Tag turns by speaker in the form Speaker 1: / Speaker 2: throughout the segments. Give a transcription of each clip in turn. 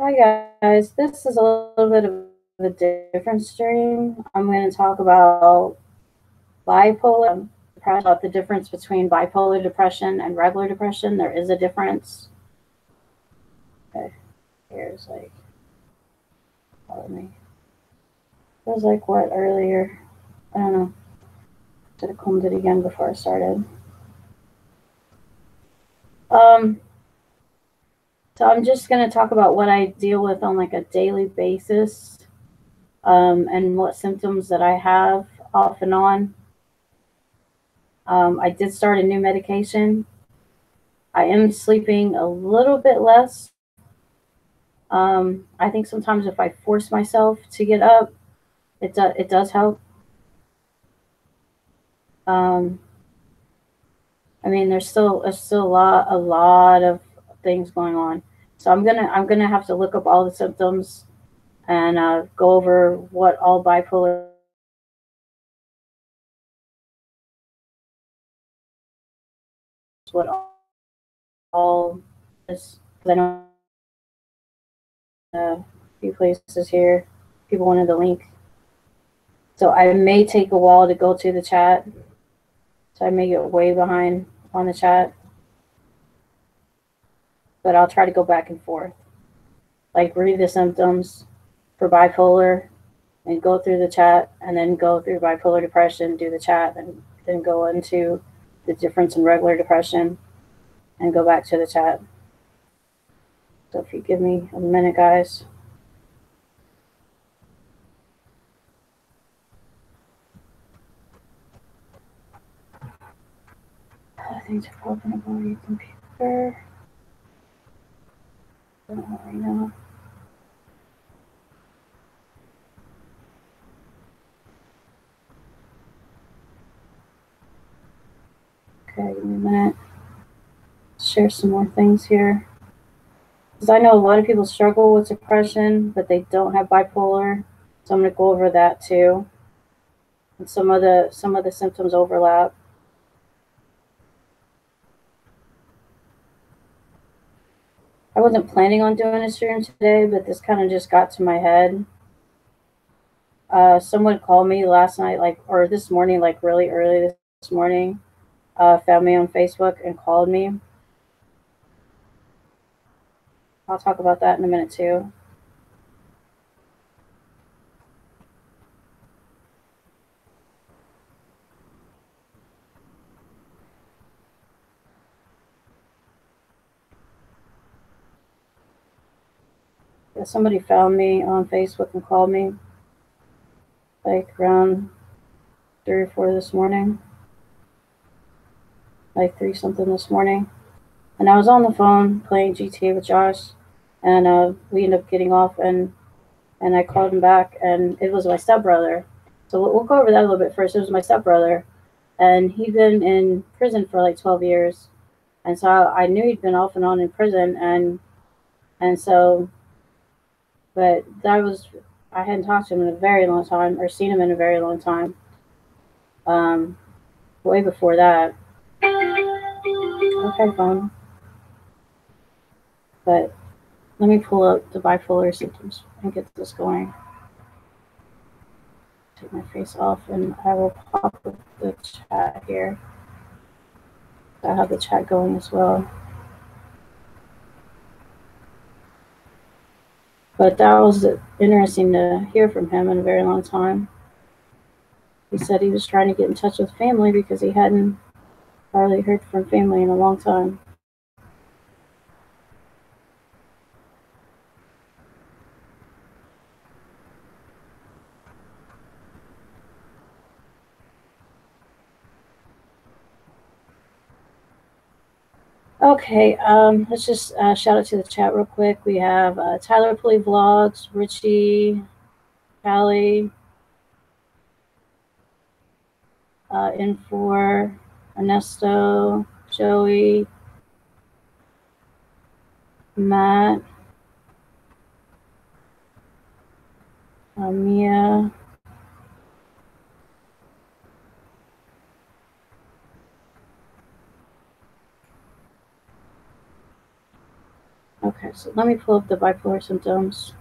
Speaker 1: Hi guys, this is a little bit of a different stream. I'm going to talk about bipolar depression, about the difference between bipolar depression and regular depression. There is a difference. Okay, here's like, follow me. It was like what earlier? I don't know. Should have combed it again before I started. So I'm just going to talk about what I deal with on like a daily basis, and what symptoms that I have off and on. I did start a new medication. I am sleeping a little bit less. I think sometimes if I force myself to get up, it does help. Um, I mean, there's still a lot of things going on. So I'm gonna have to look up all the symptoms and go over what all bipolar, what all is. Because I know a few places here, people wanted the link. So I may take a while to go to the chat. So I may get way behind on the chat. But I'll try to go back and forth. Like read the symptoms for bipolar and go through the chat, and then go through bipolar depression, do the chat, and then go into the difference in regular depression and go back to the chat. So if you give me a minute, guys. Things are open up on your computer. Don't worry now. Okay, give me a minute. Share some more things here. Because I know a lot of people struggle with depression, but they don't have bipolar. So I'm going to go over that too. And some of the symptoms overlap. I wasn't planning on doing a stream today, but this kind of just got to my head. Someone called me last night, or this morning, like really early this morning. Found me on Facebook and called me. I'll talk about that in a minute too. Yeah, somebody found me on Facebook and called me, like around 3 or 4 this morning, like 3 something this morning. And I was on the phone playing GTA with Josh, and we ended up getting off, and I called him back, and it was my stepbrother. So we'll go over that a little bit first. It was my stepbrother, and he'd been in prison for like 12 years, and so I knew he'd been off and on in prison, and so, but I hadn't talked to him in a very long time, or seen him in a very long time. Way before that. Okay, phone. But let me pull up the bipolar symptoms and get this going. Take my face off, and I will pop up the chat here. I have the chat going as well. But that was interesting to hear from him in a very long time. He said he was trying to get in touch with family because he hadn't hardly heard from family in a long time. Okay, let's just shout out to the chat real quick. We have Tyler Pulley Vlogs, Richie, Callie, Infor, Ernesto, Joey, Matt, Mia, Okay, so let me pull up the bipolar symptoms.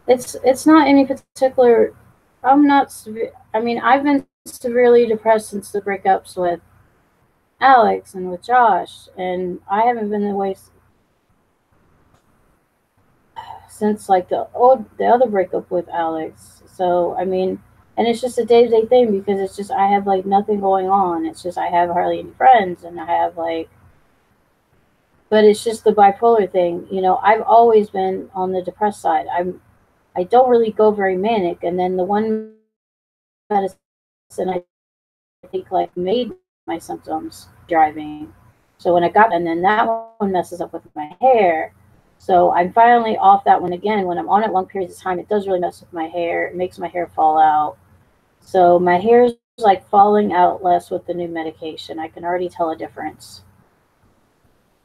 Speaker 1: It's not any particular. I'm not. I mean, I've been severely depressed since the breakups with Alex and with Josh, and I haven't been the way since like the other breakup with Alex. So I mean, and it's just a day to day thing because it's just I have like nothing going on. It's just I have hardly any friends, and I have like, but it's just the bipolar thing. You know, I've always been on the depressed side. I don't really go very manic, and then the one medicine I think like made my symptoms driving. So when I got, and then that one messes up with my hair. So I'm finally off that one again. When I'm on it long periods of time, it does really mess with my hair. It makes my hair fall out. So my hair is like falling out less with the new medication. I can already tell a difference.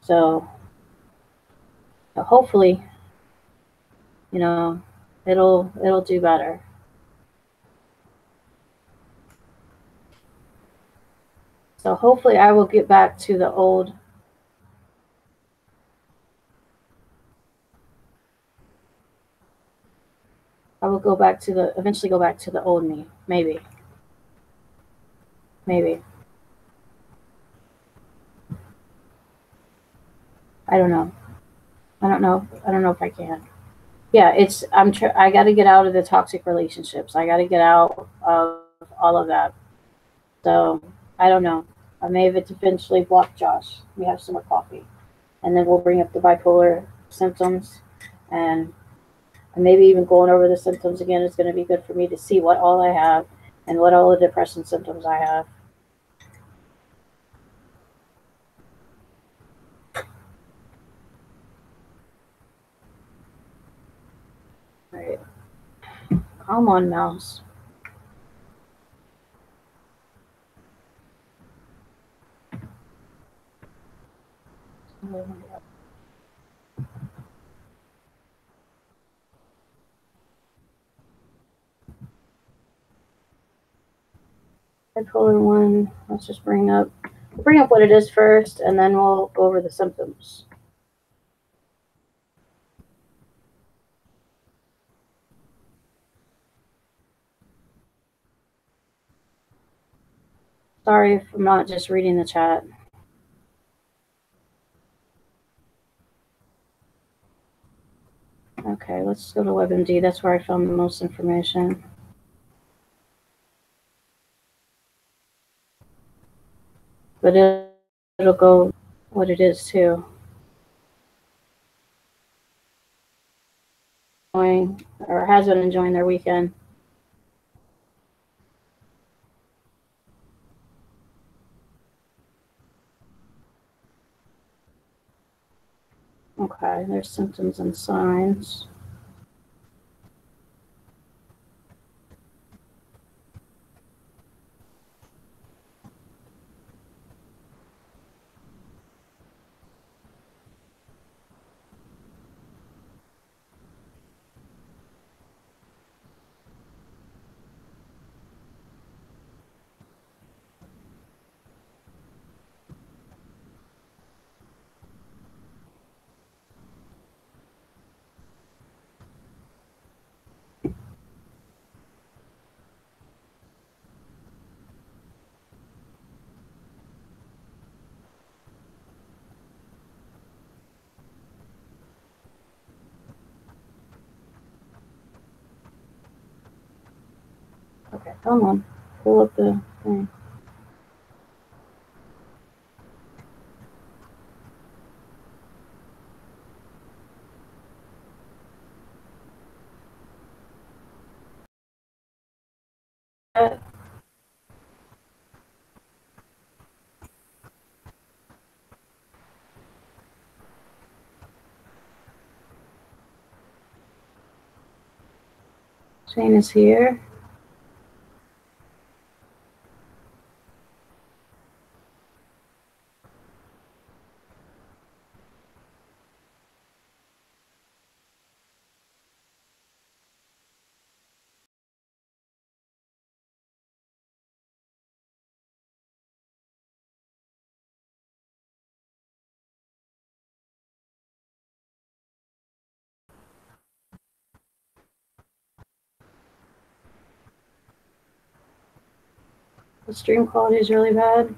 Speaker 1: So hopefully, you know, it'll do better. So hopefully I will get back to the old. I will go back to the eventually go back to the old me. Maybe. Maybe. I don't know. I don't know. I don't know if I can. Yeah, it's I got to get out of the toxic relationships. I got to get out of all of that. So, I don't know. I may have eventually block Josh. We have some more coffee. And then we'll bring up the bipolar symptoms, and maybe even going over the symptoms again is going to be good for me to see what all I have and what all the depression symptoms I have. All right. Come on, mouse. Bipolar 1, let's just bring up what it is first, and then we'll go over the symptoms. Sorry if I'm not just reading the chat. Okay, let's go to WebMD. That's where I found the most information. But it'll go what it is too. Enjoying, or has been enjoying their weekend. Okay, there's symptoms and signs. Okay, come on. Pull up the thing. Shane is here. The stream quality is really bad.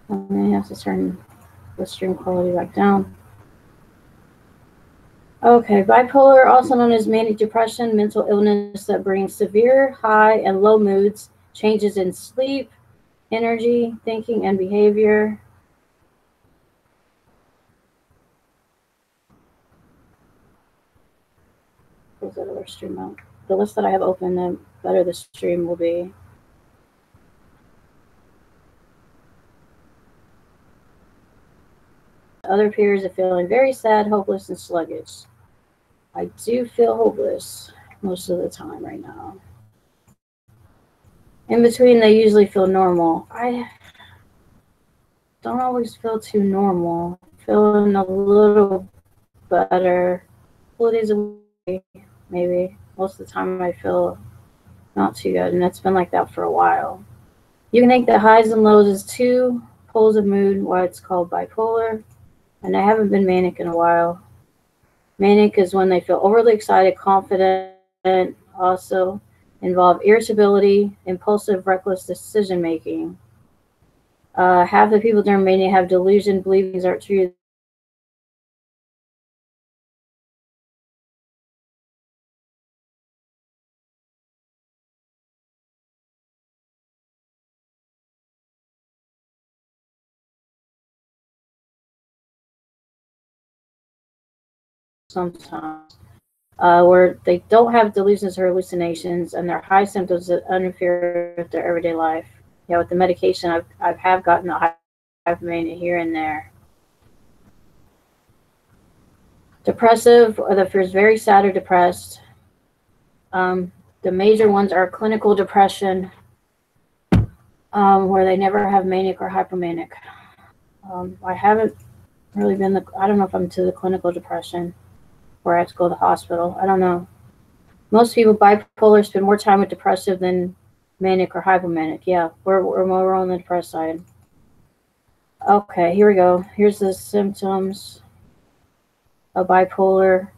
Speaker 1: I may have to turn the stream quality back down. Okay, bipolar, also known as manic depression, mental illness that brings severe high and low moods, changes in sleep, energy, thinking, and behavior. Close that other stream out. The list that I have open, the better the stream will be. Other periods of feeling very sad, hopeless, and sluggish. I do feel hopeless most of the time right now. In between, they usually feel normal. I don't always feel too normal. Feeling a little better. 4 days a week, maybe. Most of the time, I feel not too good, and it's been like that for a while. You can think that highs and lows is two poles of mood, why it's called bipolar. And I haven't been manic in a while. Manic is when they feel overly excited, confident, also involve irritability, impulsive, reckless decision making. Half the people during mania have delusion, believe things aren't true. Sometimes, where they don't have delusions or hallucinations, and their high symptoms that interfere with their everyday life. Yeah, with the medication, I've gotten a high mania here and there. Depressive, or the feels very sad or depressed. The major ones are clinical depression, where they never have manic or hypomanic. I haven't really been I don't know if I'm to the clinical depression where I have to go to the hospital. I don't know. Most people bipolar spend more time with depressive than manic or hypomanic. Yeah, we're more on the depressed side. Okay, here we go. Here's the symptoms of bipolar.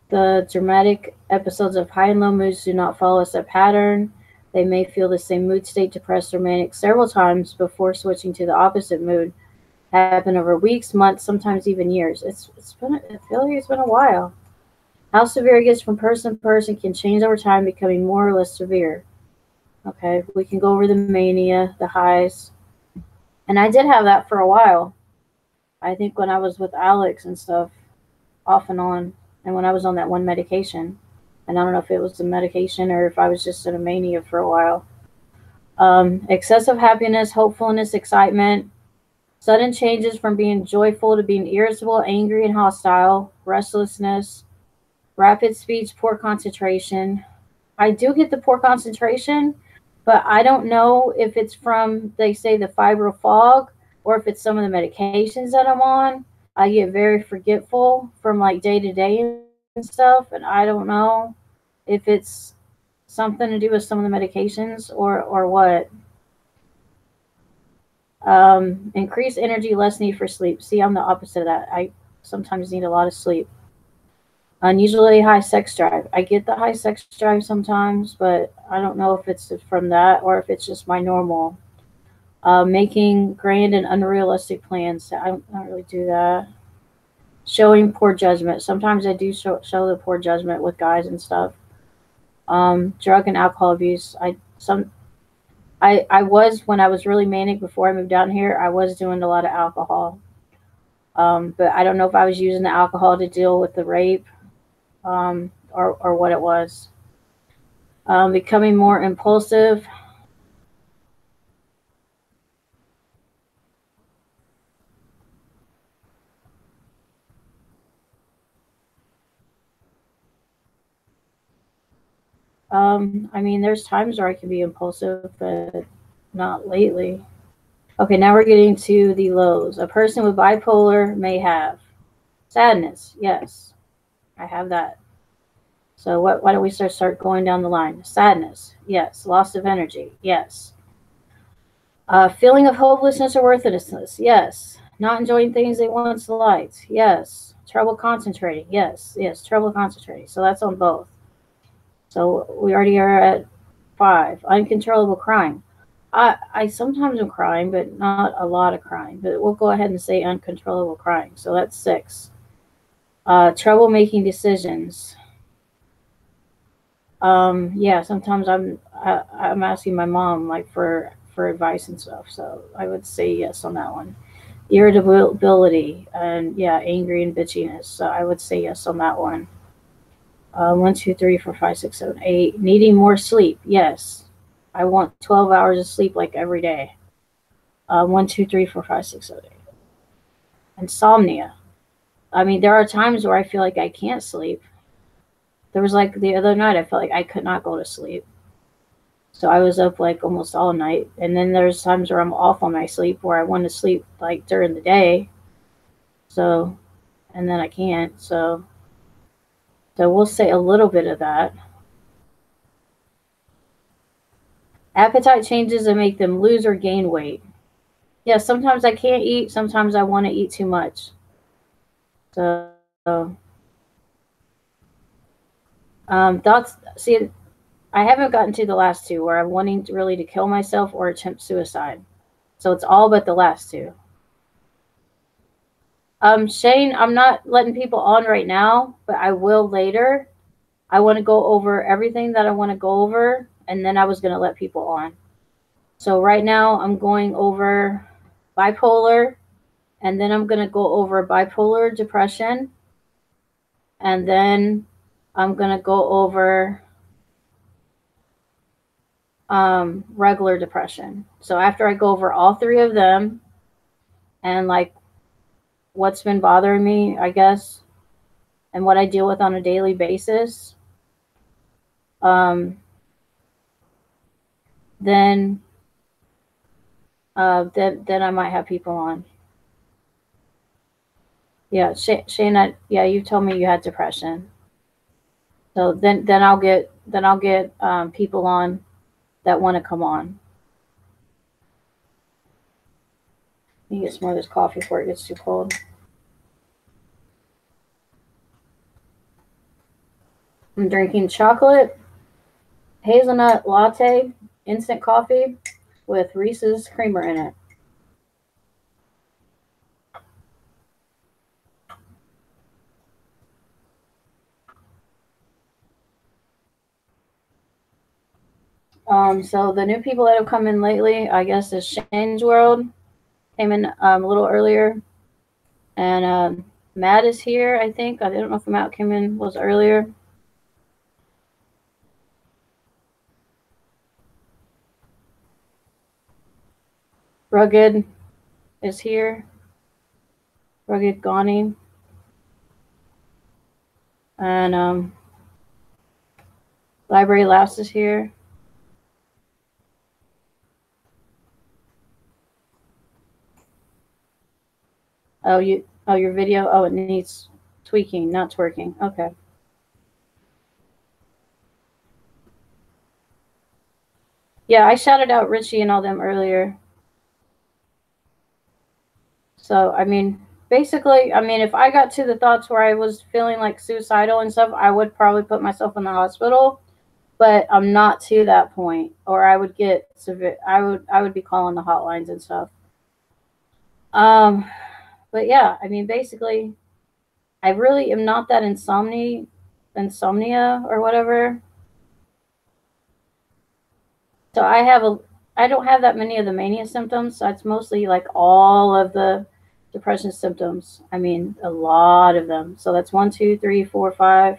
Speaker 1: The dramatic episodes of high and low moods do not follow a set pattern. They may feel the same mood state, depressed or manic, several times before switching to the opposite mood. Happen over weeks, months, sometimes even years. I feel like it's been a while. How severe it gets from person to person can change over time, becoming more or less severe. Okay, we can go over the mania, the highs. And I did have that for a while. I think when I was with Alex and stuff, off and on, and when I was on that one medication. And I don't know if it was the medication or if I was just in a mania for a while. Excessive happiness, hopefulness, excitement, sudden changes from being joyful to being irritable, angry, and hostile, restlessness, rapid speech, poor concentration. I do get the poor concentration, but I don't know if it's from, they say, the fibro fog, or if it's some of the medications that I'm on. I get very forgetful from like day to day and stuff, and I don't know if it's something to do with some of the medications or what. Increased energy, less need for sleep. See, I'm the opposite of that. I sometimes need a lot of sleep. Unusually high sex drive. I get the high sex drive sometimes, but I don't know if it's from that or if it's just my normal. Making grand and unrealistic plans. I don't really do that. Showing poor judgment. Sometimes I do show the poor judgment with guys and stuff. Drug and alcohol abuse. I was, when I was really manic before I moved down here, I was doing a lot of alcohol. But I don't know if I was using the alcohol to deal with the rape, or what it was. Becoming more impulsive. I mean, there's times where I can be impulsive, but not lately. Okay, now we're getting to the lows. A person with bipolar may have sadness. Yes, I have that. So why don't we start going down the line? Sadness. Yes. Loss of energy. Yes. Feeling of hopelessness or worthlessness. Yes. Not enjoying things they once liked. Yes. Trouble concentrating. Yes. Trouble concentrating. So that's on both. So we already are at 5. Uncontrollable crying. I sometimes am crying, but not a lot of crying. But we'll go ahead and say uncontrollable crying. So that's 6. Trouble making decisions. Yeah, sometimes I'm asking my mom like for advice and stuff. So I would say yes on that one. Irritability and yeah, angry and bitchiness. So I would say yes on that one. 1, 2, 3, 4, 5, 6, 7, 8. Needing more sleep. Yes, I want 12 hours of sleep like every day. 1, 2, 3, 4, 5, 6, 7, 8. Insomnia. I mean, there are times where I feel like I can't sleep. There was like the other night, I felt like I could not go to sleep. So I was up like almost all night. And then there's times where I'm off on my sleep where I want to sleep like during the day. So, and then I can't. So we'll say a little bit of that. Appetite changes and make them lose or gain weight. Yeah, sometimes I can't eat. Sometimes I want to eat too much. So, thoughts. See, I haven't gotten to the last two where I'm wanting to really to kill myself or attempt suicide. So it's all but the last two. Shane, I'm not letting people on right now, but I will later. I want to go over everything that I want to go over, and then I was going to let people on. So right now I'm going over bipolar, and then I'm going to go over bipolar depression, and then I'm going to go over regular depression. So after I go over all 3 of them and like what's been bothering me, I guess, and what I deal with on a daily basis, then then I might have people on. Yeah, Shayna, yeah, you told me you had depression. So then I'll get people on that want to come on. You get some more of this coffee before it gets too cold. I'm drinking chocolate hazelnut latte instant coffee with Reese's creamer in it. So the new people that have come in lately, I guess, is Shane's World. Came in a little earlier. And Matt is here, I think. I don't know if Matt came in was earlier. Rugged is here. Rugged Gani. And Library Laughs is here. Oh, your video. Oh, it needs tweaking, not twerking. Okay. Yeah, I shouted out Richie and all them earlier. So, I mean, basically, I mean, if I got to the thoughts where I was feeling like suicidal and stuff, I would probably put myself in the hospital. But I'm not to that point, or I would get severe. I would be calling the hotlines and stuff. Um, but yeah, I mean, basically, I really am not that insomnia or whatever. So I don't have that many of the mania symptoms. So it's mostly like all of the depression symptoms. I mean, a lot of them. So that's 1, 2, 3, 4, 5.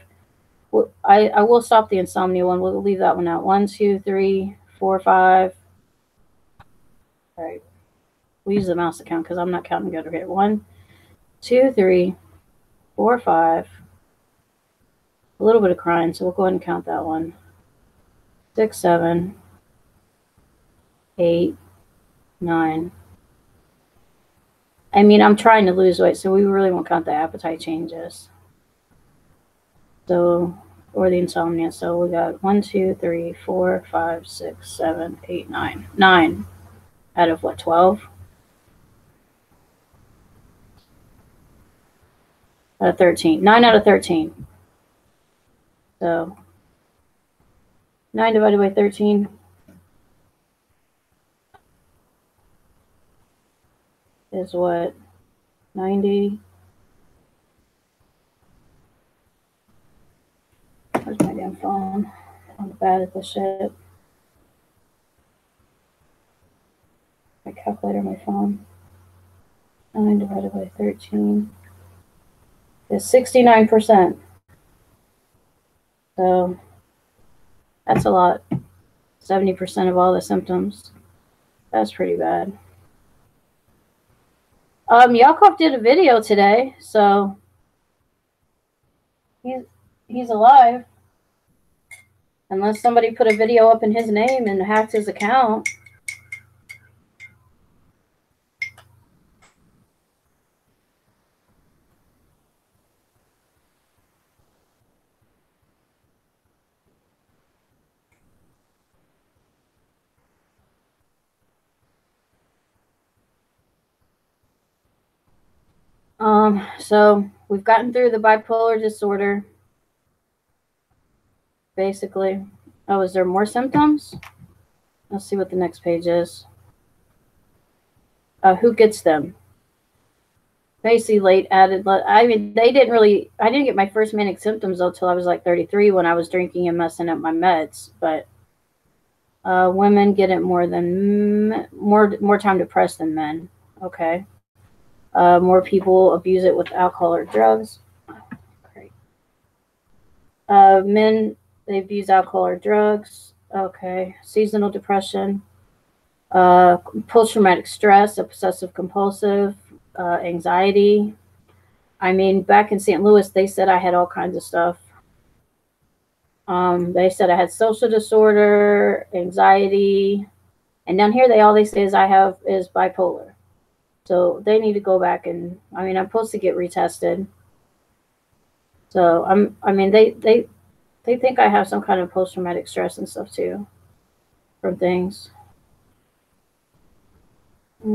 Speaker 1: I will stop the insomnia one. We'll leave that one out. 1, 2, 3, 4, 5. All right. We'll use the mouse account because I'm not counting good here. 1, 2, 3, 4, 5. A little bit of crying, so we'll go ahead and count that one. 6, 7, 8, 9. I mean, I'm trying to lose weight, so we really won't count the appetite changes. So, or the insomnia. So we got 1, 2, 3, 4, 5, 6, 7, 8, 9. 9 out of what, 12? Out of 13. 9 out of 13. So 9 divided by 13 is what? 90. Where's my damn phone? I'm bad at this shit. My calculator, my phone. 9 divided by 13 is 69%. So that's a lot. 70% of all the symptoms. That's pretty bad. Yakov did a video today, so he's alive. Unless somebody put a video up in his name and hacked his account. So we've gotten through the bipolar disorder. Basically. Oh, is there more symptoms? Let's see what the next page is. Who gets them? Basically, late added. I mean, I didn't get my first manic symptoms though till I was like 33 when I was drinking and messing up my meds. But women get it more time depressed than men. Okay. More people abuse it with alcohol or drugs. Great. Men, they abuse alcohol or drugs. Okay. Seasonal depression. Post-traumatic stress, obsessive compulsive, anxiety. I mean, back in St. Louis, they said I had all kinds of stuff. They said I had social disorder, anxiety, and down here all they say is I have is bipolar. So they need to go back and, I mean, I'm supposed to get retested. So they think I have some kind of post-traumatic stress and stuff too from things. I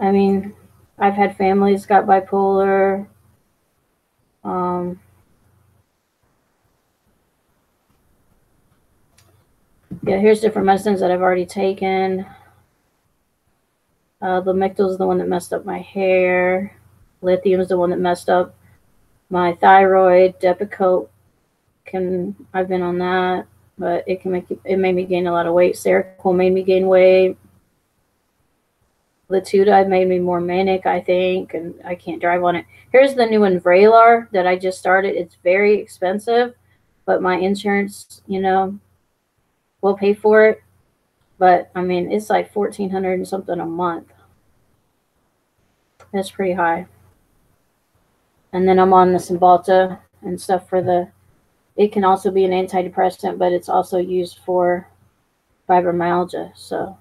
Speaker 1: mean, I've had families got bipolar. Yeah, here's different medicines that I've already taken. Lamictal is the one that messed up my hair. Lithium is the one that messed up my thyroid. Depakote I've been on that, but it made me gain a lot of weight. Seroquel made me gain weight. Latuda made me more manic, I think, and I can't drive on it. Here's the new one, Vraylar, that I just started. It's very expensive, but my insurance, will pay for it. But I mean, it's like $1,400 and something a month. That's pretty high. And then I'm on the Cymbalta and stuff for it can also be an antidepressant, but it's also used for fibromyalgia. So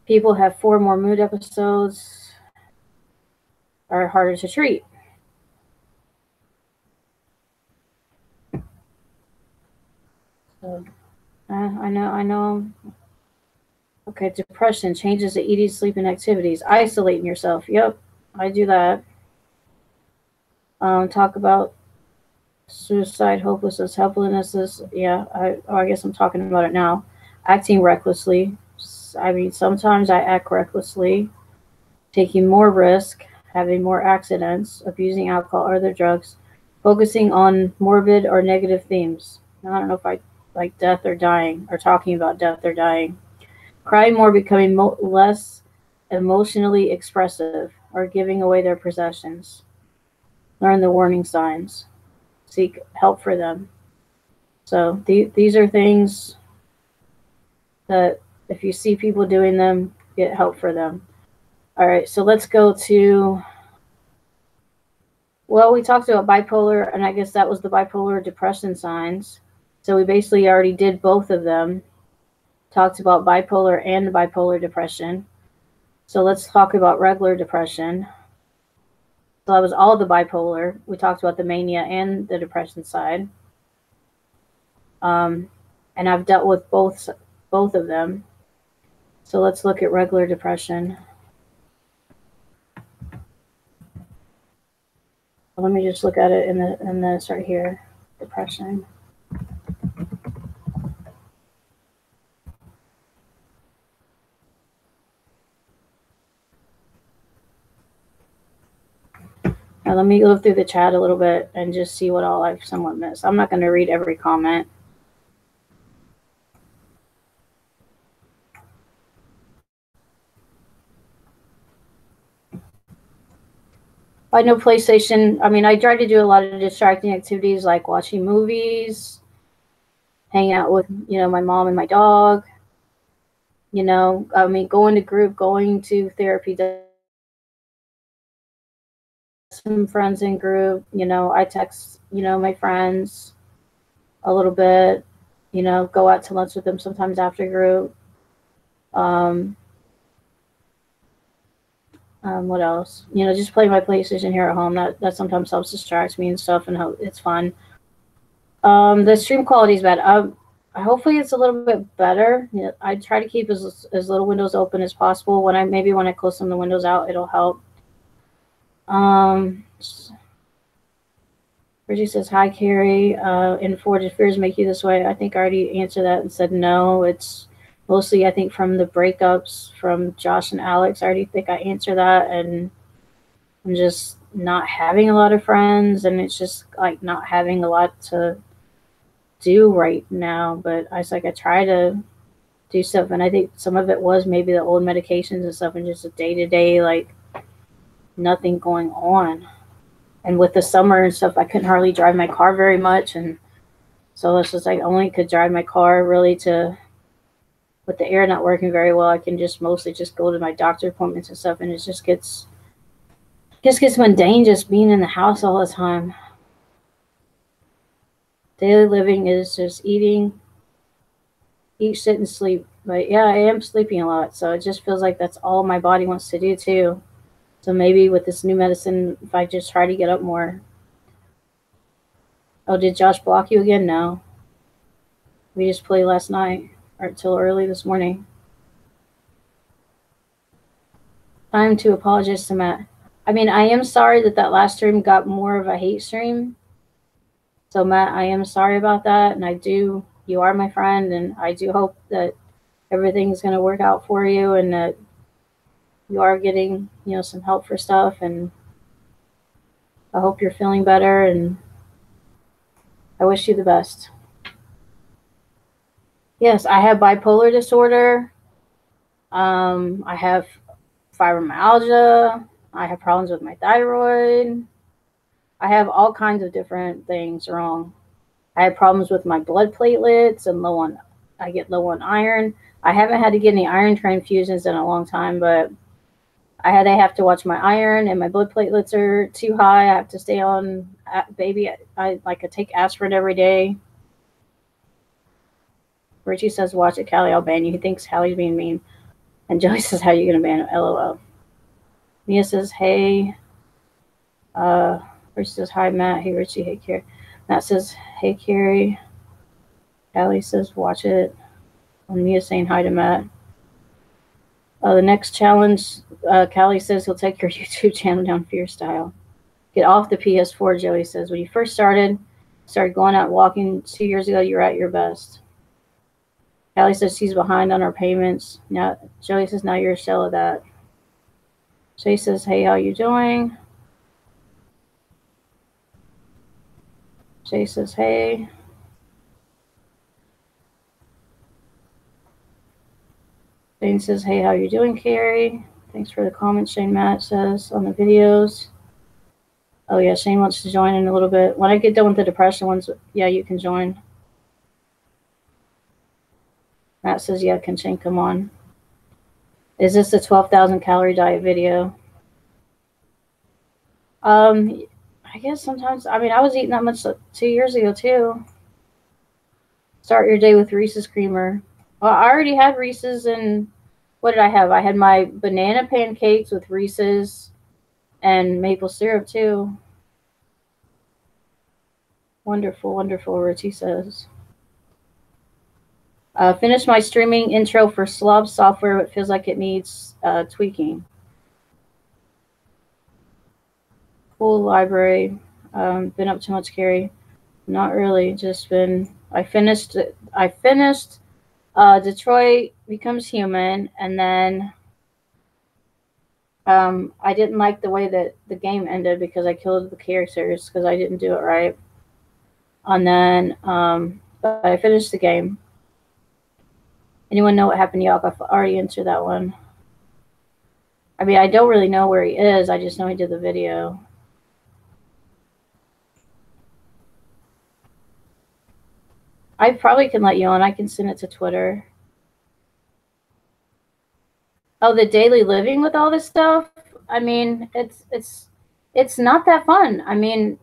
Speaker 1: people have 4 more mood episodes, are harder to treat. So I know. Okay, depression, changes to eating, sleeping, activities, isolating yourself. Yep, I do that. Talk about suicide, hopelessness, helplessness. Yeah, I guess I'm talking about it now. Acting recklessly. I mean, sometimes I act recklessly. Taking more risk, having more accidents, abusing alcohol or other drugs, focusing on morbid or negative themes. I don't know if I like death or dying, or talking about death or dying. Crying more, becoming less emotionally expressive, or giving away their possessions. Learn the warning signs. Seek help for them. So these are things that if you see people doing them, get help for them. All right, so let's go to, well, we talked about bipolar, and I guess that was the bipolar depression signs. So we basically already did both of them. Talked about bipolar and bipolar depression. So let's talk about regular depression. So that was all the bipolar. We talked about the mania and the depression side. And I've dealt with both of them. So let's look at regular depression. Let me just look at it in this right here. depression. Now let me go through the chat a little bit and just see what all I've somewhat missed. I'm not going to read every comment. I know PlayStation. I mean, I try to do a lot of distracting activities like watching movies, hanging out with, my mom and my dog. I mean, going to group, going to therapy, some friends in group. I text, my friends a little bit, go out to lunch with them sometimes after group. What else? Just play my PlayStation here at home. That sometimes helps distract me and stuff, and it's fun. The stream quality is bad. Hopefully it's a little bit better. I try to keep as little windows open as possible. When I close some of the windows out, it'll help. Bridgie says, hi, Carrie. And did fears make you this way? I think I already answered that and said no. It's mostly, I think, from the breakups from Josh and Alex. I already think I answered that. And I'm just not having a lot of friends. And it's just like not having a lot to do right now. But I try to do stuff. And I think some of it was maybe the old medications and stuff and just a day-to-day, like, nothing going on. And with the summer and stuff, I couldn't hardly drive my car very much. And so it's just like I only could drive my car really with the air not working very well. I can just mostly just go to my doctor appointments and stuff. And it just gets mundane just being in the house all the time. Daily living is just eat, sit, and sleep. But yeah, I am sleeping a lot. So it just feels like that's all my body wants to do too. So maybe with this new medicine, if I just try to get up more. Oh, did Josh block you again? No. We just played last night or till early this morning. Time to apologize to Matt. I mean, I am sorry that last stream got more of a hate stream. So Matt, I am sorry about that. And you are my friend. And I do hope that everything's going to work out for you and that you are getting, some help for stuff. And I hope you're feeling better. And I wish you the best. Yes, I have bipolar disorder. I have fibromyalgia. I have problems with my thyroid. I have all kinds of different things wrong. I have problems with my blood platelets and I get low on iron. I haven't had to get any iron transfusions in a long time, but I have to watch my iron and my blood platelets are too high. I have to stay on baby. I take aspirin every day. Richie says, watch it, Callie, I'll ban you. He thinks Hallie's being mean. And Joey says, how are you going to ban him? LOL. Mia says, hey. Richie says, hi, Matt. Hey, Richie. Hey, Carrie. Matt says, hey, Carrie. Callie says, watch it. And Mia's saying hi to Matt. The next challenge, Callie says he'll take your YouTube channel down fear style. Get off the PS4, Joey says. When you first started going out walking 2 years ago, you were at your best. Callie says she's behind on her payments. Now, Joey says, now you're a shell of that. Shay says, hey, how you doing? Shay says, hey. Shane says, hey, how you doing, Carrie? Thanks for the comment, Shane Matt says on the videos. Oh, yeah, Shane wants to join in a little bit. When I get done with the depression ones, yeah, you can join. Matt says, yeah, can Shane come on? Is this a 12,000 calorie diet video? I guess sometimes. I mean, I was eating that much 2 years ago, too. Start your day with Reese's Creamer. Well, I already had Reese's, and what did I have? I had my banana pancakes with Reese's and maple syrup, too. Wonderful, wonderful, Richie says. Finished my streaming intro for Slob software, but feels like it needs tweaking. Cool library. Been up too much, Carrie. Not really. Just been. I finished. Detroit Becomes Human, and then I didn't like the way that the game ended because I killed the characters because I didn't do it right. And then, but I finished the game. Anyone know what happened to Yaak? I've already answered that one. I mean, I don't really know where he is. I just know he did the video. I probably can let you on. I can send it to Twitter. Oh, the daily living with all this stuff. I mean, it's not that fun. I mean,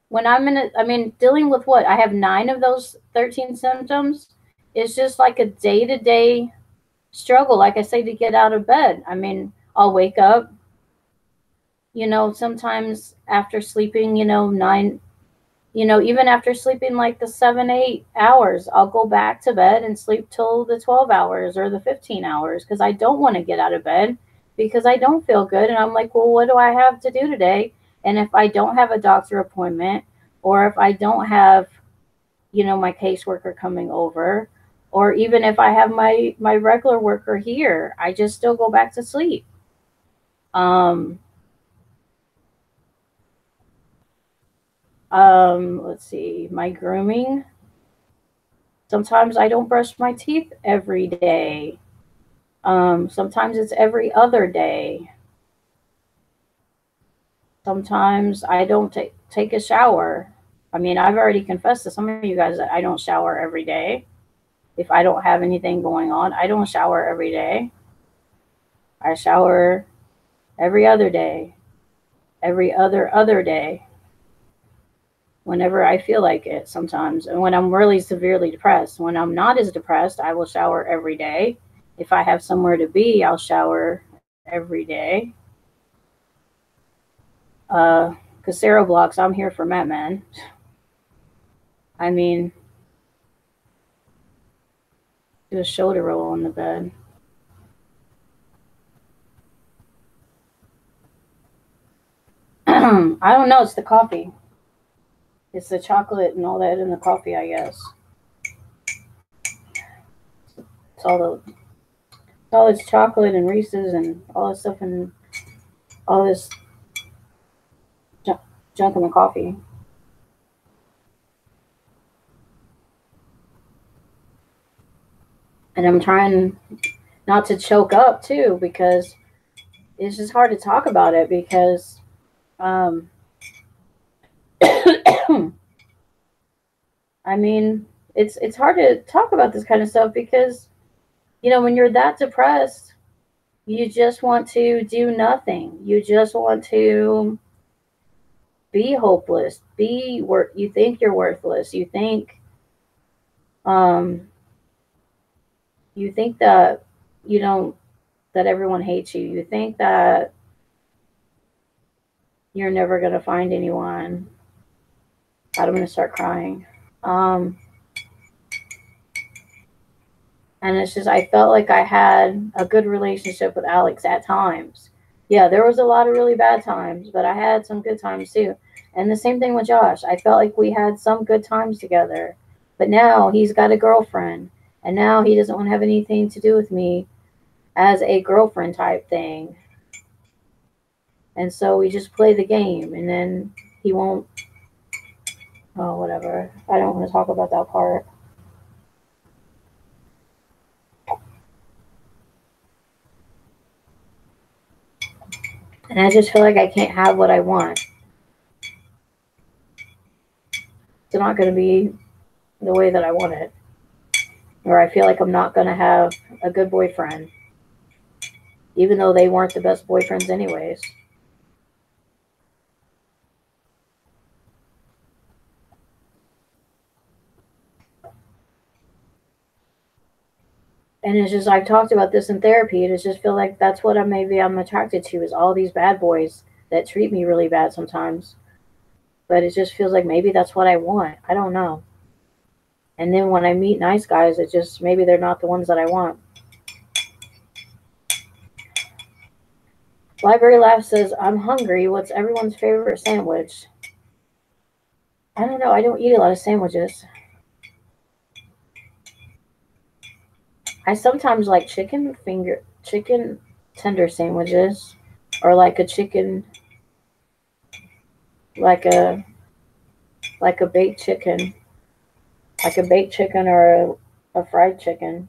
Speaker 1: when I'm in it, I mean, dealing with what I have 9 of those 13 symptoms is just like a day to day struggle. Like I say, to get out of bed. I mean, I'll wake up, sometimes after sleeping, 9, even after sleeping like the 7, 8 hours, I'll go back to bed and sleep till the 12 hours or the 15 hours because I don't want to get out of bed because I don't feel good. And I'm like, well, what do I have to do today? And if I don't have a doctor appointment, or if I don't have, my caseworker coming over, or even if I have my regular worker here, I just still go back to sleep. Um, let's see, my grooming. Sometimes I don't brush my teeth every day. Sometimes it's every other day. Sometimes I don't take a shower. I mean, I've already confessed to some of you guys that I don't shower every day. If I don't have anything going on, I don't shower every day. I shower every other day, every other day, whenever I feel like it sometimes. And when I'm really severely depressed, when I'm not as depressed, I will shower every day. If I have somewhere to be, I'll shower every day. Casero blocks, I'm here for Met Man. I mean, do a shoulder roll on the bed. I don't know. It's the coffee. It's the chocolate and all that in the coffee, I guess. It's all this chocolate and Reese's and all this stuff and all this junk in the coffee. And I'm trying not to choke up too because it's just hard to talk about it because I mean, it's hard to talk about this kind of stuff because when you're that depressed, you just want to do nothing. You just want to be hopeless. You think you're worthless. Um you think that you don't that everyone hates you. You think that you're never going to find anyone. I'm going to start crying. And it's just, I felt like I had a good relationship with Alex at times. Yeah, there was a lot of really bad times, but I had some good times too. And the same thing with Josh. I felt like we had some good times together. But now he's got a girlfriend. And now he doesn't want to have anything to do with me as a girlfriend type thing. And so we just play the game. And then he won't. Oh, whatever. I don't want to talk about that part. And I just feel like I can't have what I want. It's not going to be the way that I want it. Or I feel like I'm not going to have a good boyfriend. Even though they weren't the best boyfriends anyways. And it's just, I've talked about this in therapy, and it just feel like that's what I'm attracted to, is all these bad boys that treat me really bad sometimes. But it just feels like maybe that's what I want. I don't know. And then when I meet nice guys, it just, maybe they're not the ones that I want. Library Laugh says, I'm hungry. What's everyone's favorite sandwich? I don't know. I don't eat a lot of sandwiches. I sometimes like chicken tender sandwiches, or like a chicken, like a like a baked chicken, like a baked chicken or a fried chicken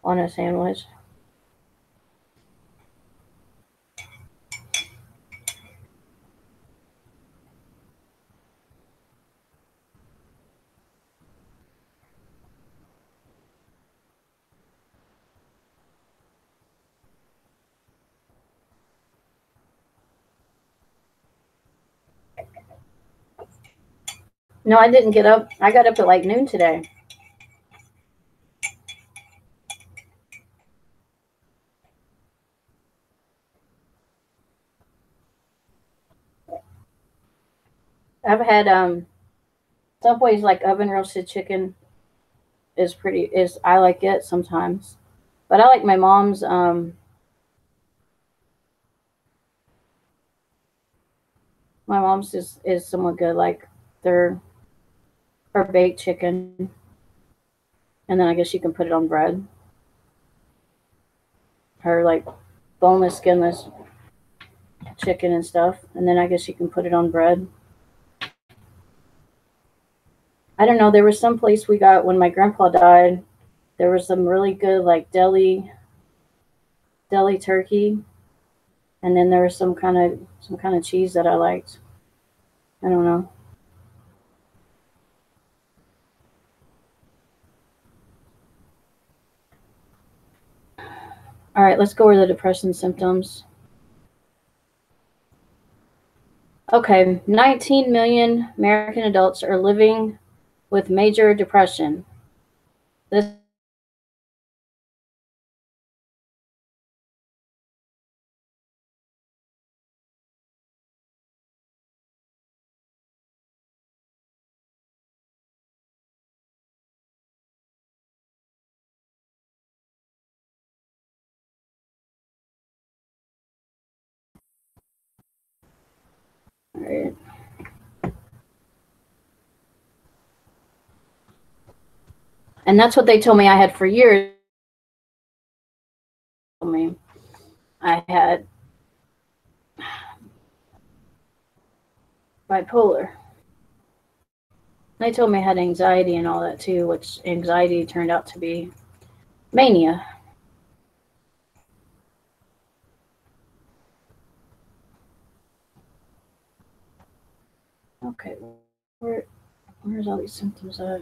Speaker 1: on a sandwich. No, I didn't get up. I got up at like noon today. I've had Subway's like oven roasted chicken is I like it sometimes. But I like my mom's is somewhat good. Like their her baked chicken, and then I guess you can put it on bread. Her like boneless, skinless chicken and stuff, and then I guess you can put it on bread. I don't know. There was some place we got when my grandpa died. There was some really good like deli turkey, and then there was some kind of cheese that I liked. I don't know. All right, let's go over the depression symptoms. Okay, 19 million American adults are living with major depression. This all right. And that's what they told me I had for years. Told me I had bipolar. They told me I had anxiety and all that too, which anxiety turned out to be mania. Okay, where's all these symptoms at?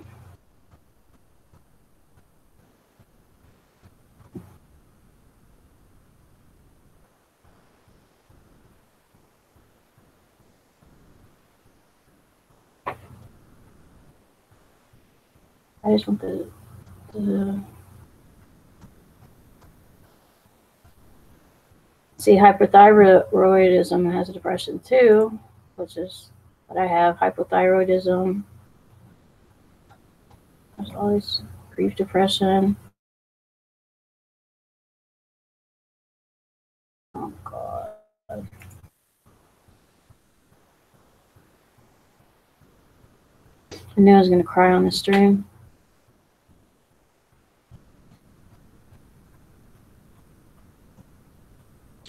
Speaker 1: I just want the see hypothyroidism has depression too, which is what I have. Hypothyroidism. There's always grief, depression. Oh God. I knew I was gonna cry on the stream.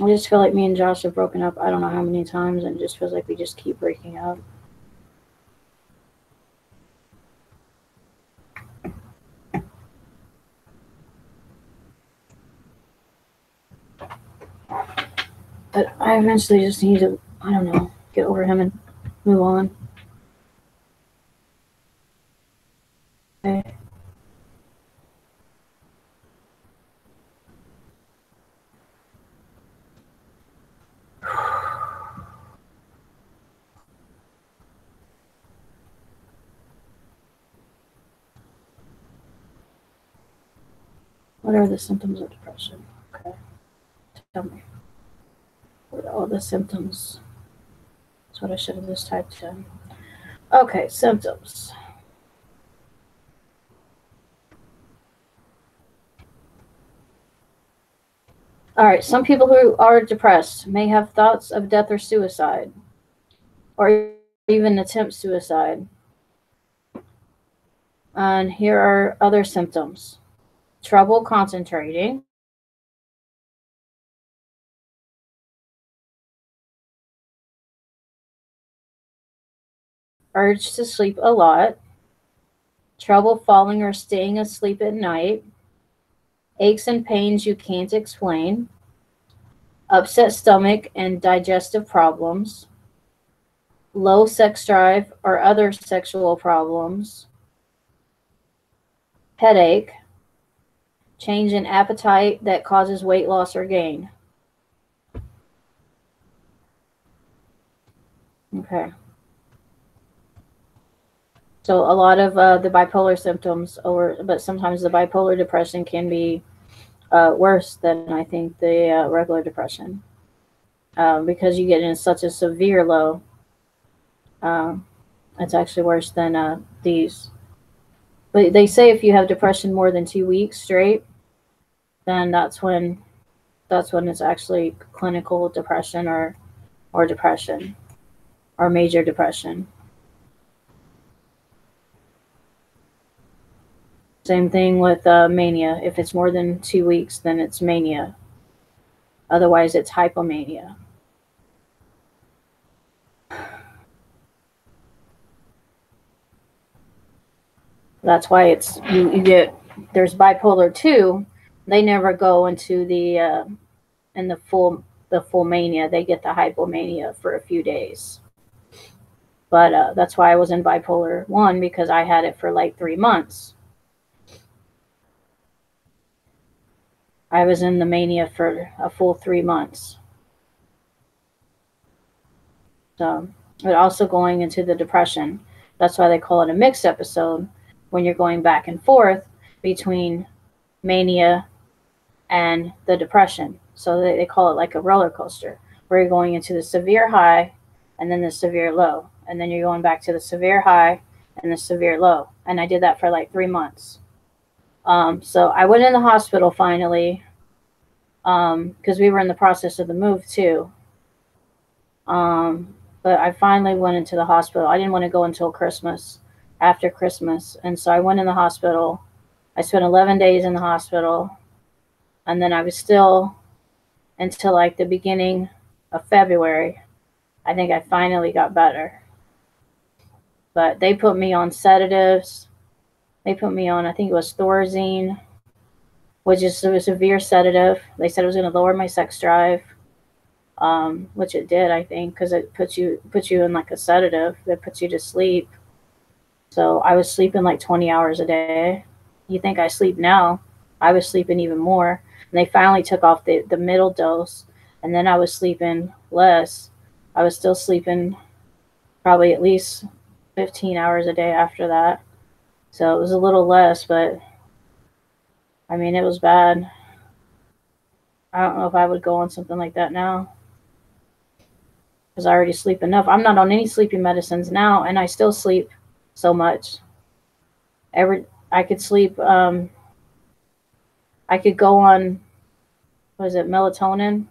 Speaker 1: I just feel like me and Josh have broken up I don't know how many times, and it just feels like we just keep breaking up. But I eventually just need to, I don't know, get over him and move on. Okay. What are the symptoms of depression? Okay. Tell me. What are all the symptoms? That's what I should have just typed in. Okay, symptoms. All right, some people who are depressed may have thoughts of death or suicide, or even attempt suicide. And here are other symptoms: trouble concentrating, urge to sleep a lot, trouble falling or staying asleep at night, aches and pains you can't explain, upset stomach and digestive problems, low sex drive or other sexual problems, headache, change in appetite that causes weight loss or gain. Okay. So a lot of the bipolar symptoms, but sometimes the bipolar depression can be worse than I think the regular depression, because you get in such a severe low. Um, it's actually worse than these. But they say if you have depression more than 2 weeks straight, then that's when it's actually clinical depression or depression or major depression. Same thing with mania. If it's more than 2 weeks, then it's mania. Otherwise, it's hypomania. That's why it's you get there's bipolar 2. They never go into in the full mania. They get the hypomania for a few days. But that's why I was in bipolar 1, because I had it for like 3 months. I was in the mania for a full 3 months. So, but also going into the depression. That's why they call it a mixed episode, when you're going back and forth between mania and the depression. So they call it like a roller coaster, where you're going into the severe high and then the severe low. And then you're going back to the severe high and the severe low. And I did that for like 3 months. So I went in the hospital finally, because we were in the process of the move too. But I finally went into the hospital. I didn't want to go until Christmas, after Christmas. And so I went in the hospital. I spent 11 days in the hospital. And then I was still until like the beginning of February. I think I finally got better. But they put me on sedatives. They put me on, I think it was Thorazine, which is a severe sedative. They said it was going to lower my sex drive, which it did, I think, because it puts you in like a sedative that puts you to sleep. So I was sleeping like 20 hours a day. You think I sleep now? I was sleeping even more. And they finally took off the middle dose, and then I was sleeping less. I was still sleeping probably at least 15 hours a day after that. So it was a little less, but I mean, it was bad. I don't know if I would go on something like that now, because I already sleep enough. I'm not on any sleeping medicines now, and I still sleep so much. I could sleep. I could go on, what is it, melatonin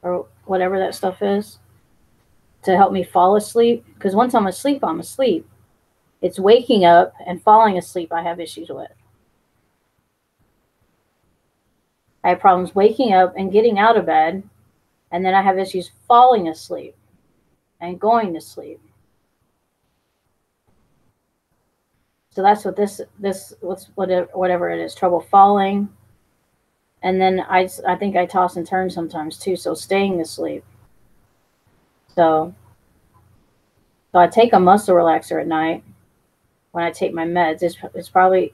Speaker 1: or whatever that stuff is, to help me fall asleep. Because once I'm asleep, I'm asleep. It's waking up and falling asleep I have issues with. I have problems waking up and getting out of bed, and then I have issues falling asleep and going to sleep. So that's what whatever it is, trouble falling. And then I think I toss and turn sometimes too, so staying asleep. So I take a muscle relaxer at night when I take my meds. It's probably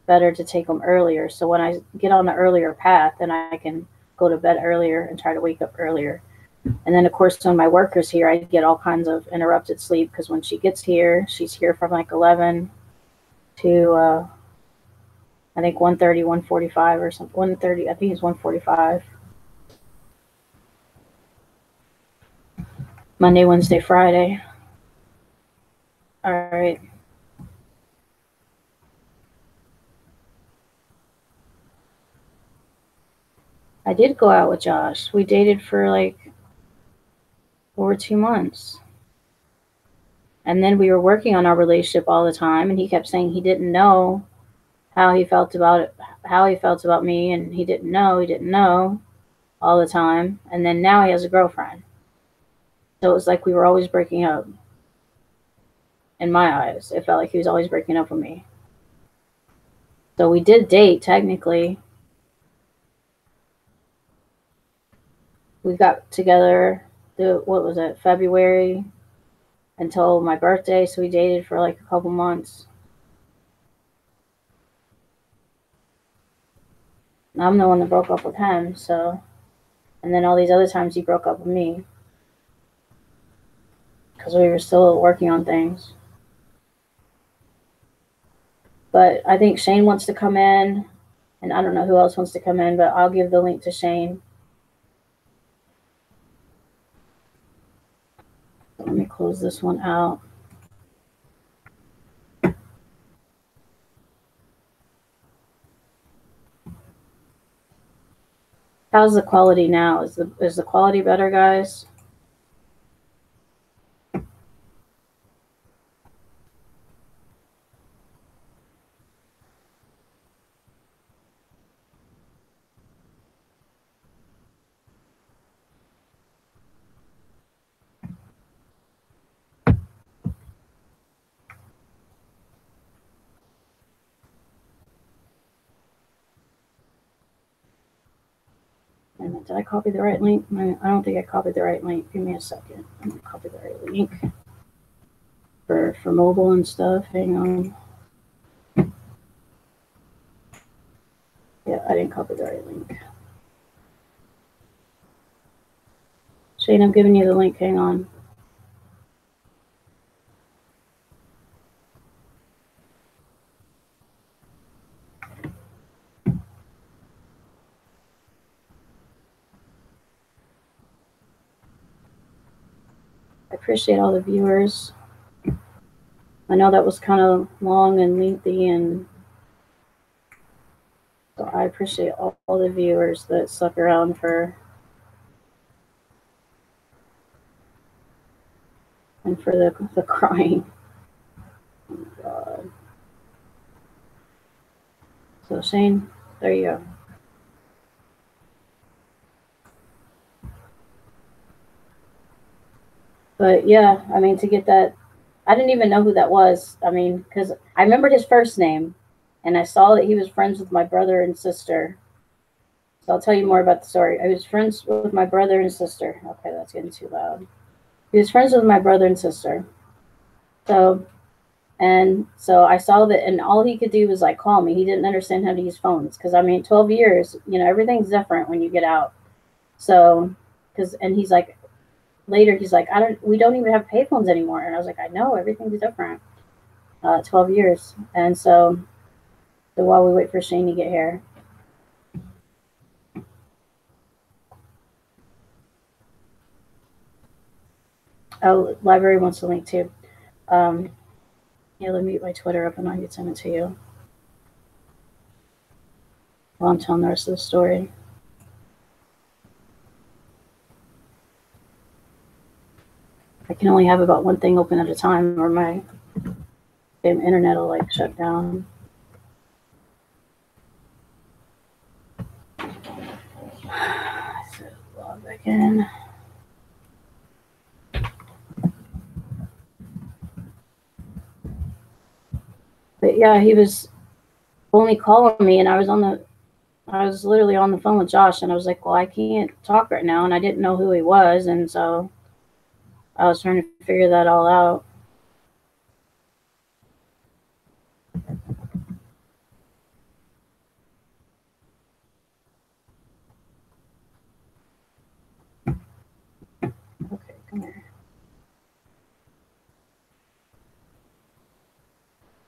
Speaker 1: better to take them earlier. So when I get on the earlier path, then I can go to bed earlier and try to wake up earlier. And then, of course, when my worker's here, I get all kinds of interrupted sleep, because when she gets here, she's here from like 11 to I think 1:30, 1:45 or something. 1:30, I think it's 1:45. Monday, Wednesday, Friday. All right. I did go out with Josh. We dated for like over 2 months. And then we were working on our relationship all the time, and he kept saying he didn't know how he felt about it, how he felt about me, and he didn't know all the time. And then now he has a girlfriend. So it was like we were always breaking up. In my eyes, it felt like he was always breaking up with me. So we did date technically. We got together what was it, February until my birthday, so we dated for like a couple months. And I'm the one that broke up with him, so, and then all these other times he broke up with me because we were still working on things. But I think Shane wants to come in, and I don't know who else wants to come in, but I'll give the link to Shane. Let me close this one out. How's the quality now? Is the quality better, guys? Did I copy the right link? I don't think I copied the right link. Give me a second. I'm gonna copy the right link for mobile and stuff. Hang on. Yeah, I didn't copy the right link. Shane, I'm giving you the link. Hang on. I appreciate all the viewers. I know that was kind of long and lengthy, and so I appreciate all the viewers that stuck around for and for the crying. Oh my God. So Shane, there you go. But yeah, I mean, to get that, I didn't even know who that was. I mean, because I remembered his first name, and I saw that he was friends with my brother and sister. So I'll tell you more about the story. I was friends with my brother and sister. Okay, that's getting too loud. He was friends with my brother and sister. So, and so I saw that, and all he could do was like call me. He didn't understand how to use phones because I mean, 12 years, you know, everything's different when you get out. So, and he's like, later he's like, we don't even have payphones anymore. And I was like, I know, everything's different. 12 years. And so while we wait for Shane to get here. Oh, library wants the link too. Yeah, let me get my Twitter up and I can send it to you while I'm telling the rest of the story. I can only have about one thing open at a time or my damn internet will like shut down. So log back in. But yeah, he was only calling me and I was literally on the phone with Josh and I was like, well, I can't talk right now. And I didn't know who he was. And so I was trying to figure that all out. Okay, come here.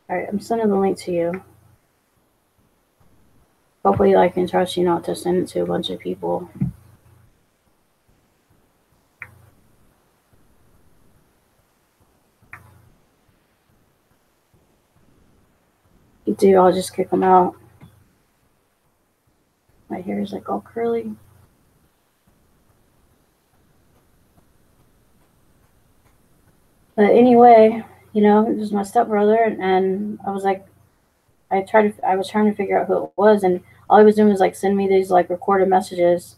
Speaker 1: All right, I'm sending the link to you. Hopefully I can trust you not to send it to a bunch of people. If you do, I'll just kick them out. My hair is like all curly. But anyway, it was my stepbrother, and I was like, I was trying to figure out who it was, and all he was doing was like send me these like recorded messages,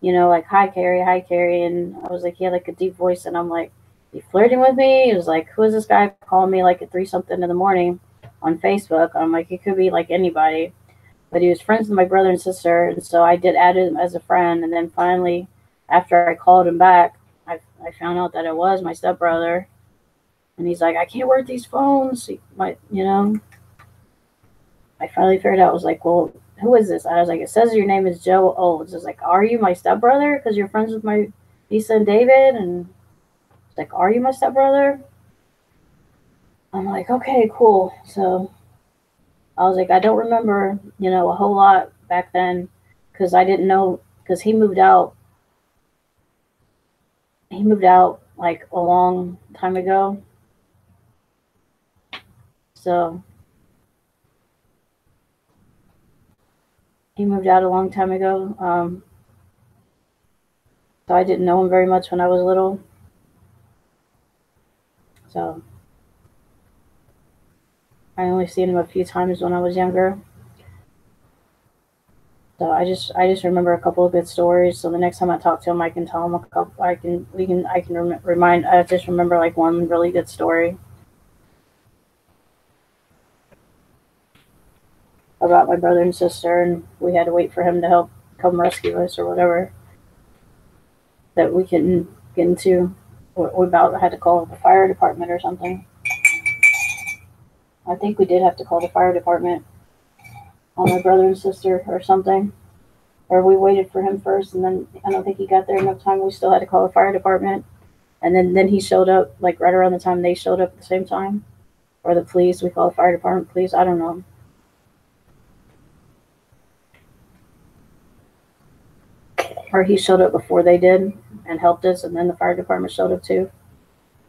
Speaker 1: like hi Carrie, and I was like, he had like a deep voice, and I'm like, you flirting with me? He was like, who is this guy calling me like at 3 something in the morning on Facebook? I'm like, it could be like anybody, but he was friends with my brother and sister, and so I did add him as a friend, and then finally, after I called him back, I found out that it was my stepbrother, and he's like, I can't work these phones, I finally figured out. I was like, well, who is this? I was like, it says your name is Joe Olds. It's like, are you my stepbrother? Because you're friends with my Lisa and David. And it's like, are you my stepbrother? I'm like, okay, cool. So I was like, I don't remember, a whole lot back then because I didn't know because he moved out. He moved out like a long time ago. So he moved out a long time ago. So I didn't know him very much when I was little. So I only seen him a few times when I was younger. So I just remember a couple of good stories. So the next time I talk to him, I can tell him a couple. I can remind. I just remember like one really good story about my brother and sister, and we had to wait for him to help come rescue us or whatever that we couldn't get into. We about had to call the fire department or something. I think we did have to call the fire department on my brother and sister or something. Or we waited for him first, and then I don't think he got there enough time. We still had to call the fire department. And then he showed up like right around the time they showed up at the same time, or the police. We call the fire department police. I don't know. Or he showed up before they did and helped us, and then the fire department showed up too.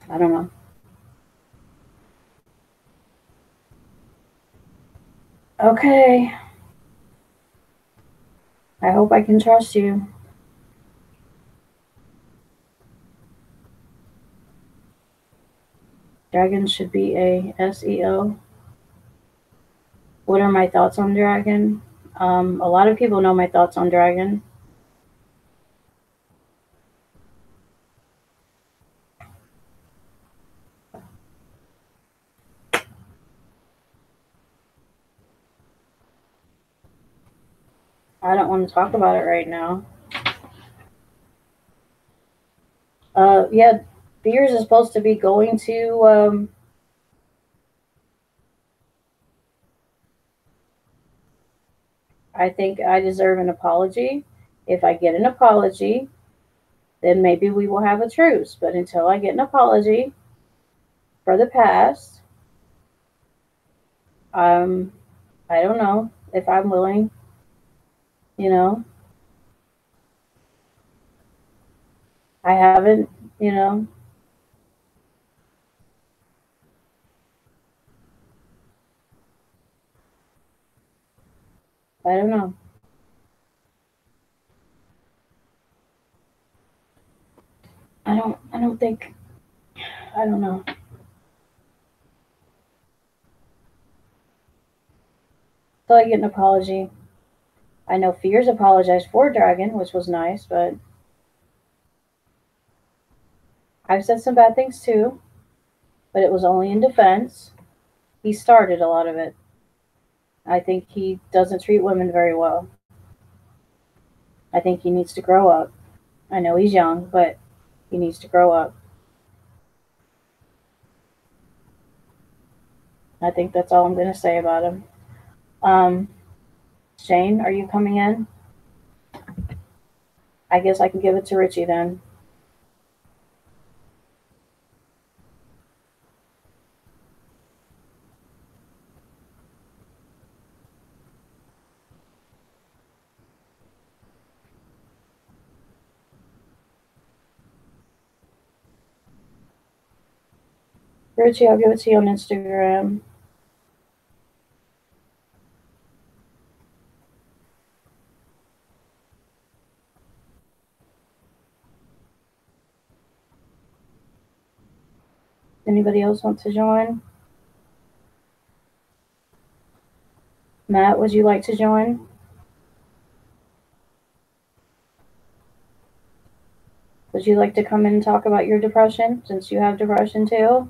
Speaker 1: I don't know. Okay. I hope I can trust you. Dragon should be a SEO. What are my thoughts on Dragon? A lot of people know my thoughts on Dragon. I don't want to talk about it right now. Yeah, Beers is supposed to be going to. I think I deserve an apology. If I get an apology, then maybe we will have a truce. But until I get an apology for the past, um, I don't know if I'm willing. You know, I haven't. You know, I don't know. I don't. I don't think. I don't know. Until I get an apology. I know Fears apologized for Dragon, which was nice, but I've said some bad things too. But it was only in defense. He started a lot of it. I think he doesn't treat women very well. I think he needs to grow up. I know he's young, but he needs to grow up. I think that's all I'm going to say about him. Um, Shane, are you coming in? I guess I can give it to Richie then. Richie, I'll give it to you on Instagram. Anybody else want to join? Matt, would you like to join? Would you like to come in and talk about your depression, since you have depression too?